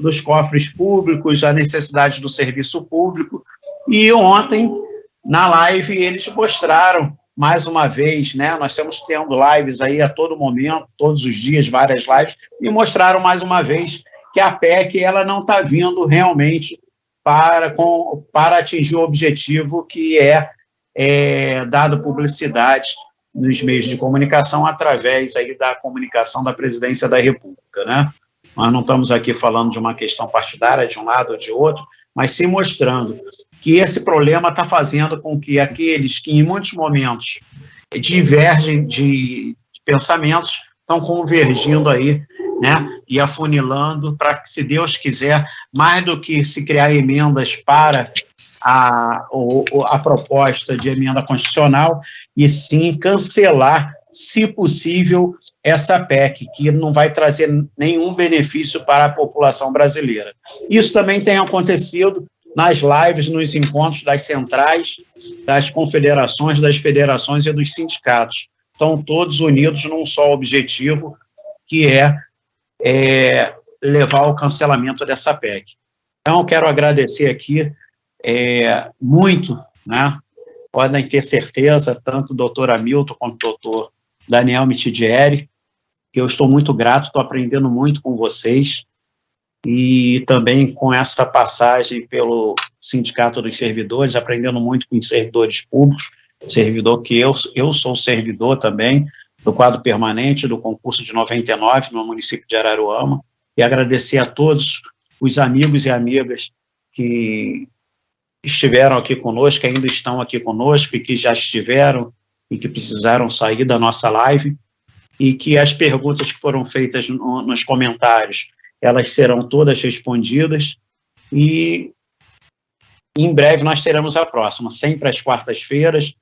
dos cofres públicos, a necessidade do serviço público. E ontem, na live, eles mostraram, mais uma vez, né, nós estamos tendo lives aí a todo momento, todos os dias, várias lives, e mostraram mais uma vez que a PEC ela não está vindo realmente para atingir o objetivo que é dado publicidade nos meios de comunicação através aí da comunicação da Presidência da República, né? Nós não estamos aqui falando de uma questão partidária de um lado ou de outro, mas sim mostrando que esse problema está fazendo com que aqueles que em muitos momentos divergem de pensamentos estão convergindo aí, né, e afunilando para que, se Deus quiser, mais do que se criar emendas para a proposta de emenda constitucional, e sim cancelar, se possível, essa PEC, que não vai trazer nenhum benefício para a população brasileira. Isso também tem acontecido nas lives, nos encontros das centrais, das confederações, das federações e dos sindicatos. Estão todos unidos num só objetivo, que é levar ao cancelamento dessa PEC. Então, quero agradecer aqui muito, né? Podem ter certeza, tanto o doutor Hamilton quanto o doutor Daniel Mitidieri, que eu estou muito grato, estou aprendendo muito com vocês, e também com essa passagem pelo Sindicato dos Servidores, aprendendo muito com os servidores públicos, servidor que eu sou servidor também, do quadro permanente do concurso de 99 no município de Araruama, e agradecer a todos os amigos e amigas que estiveram aqui conosco, que ainda estão aqui conosco e que já estiveram e que precisaram sair da nossa live, e que as perguntas que foram feitas nos comentários, elas serão todas respondidas, e em breve nós teremos a próxima, sempre às quartas-feiras.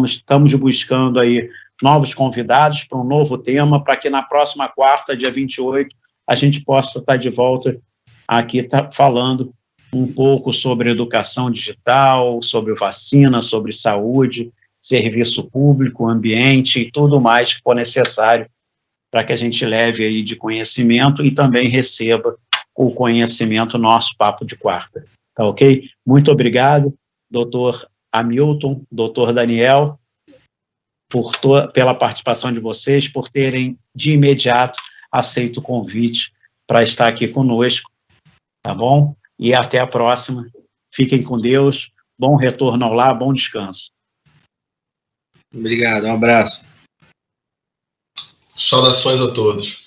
Estamos buscando aí novos convidados para um novo tema, para que na próxima quarta, dia 28, a gente possa estar de volta aqui falando um pouco sobre educação digital, sobre vacina, sobre saúde, serviço público, ambiente e tudo mais que for necessário para que a gente leve aí de conhecimento e também receba o conhecimento nosso Papo de Quarta. Tá ok? Muito obrigado, doutor Hamilton, doutor Daniel, pela participação de vocês, por terem de imediato aceito o convite para estar aqui conosco, tá bom? E até a próxima. Fiquem com Deus, bom retorno ao lar, bom descanso. Obrigado, um abraço. Saudações a todos.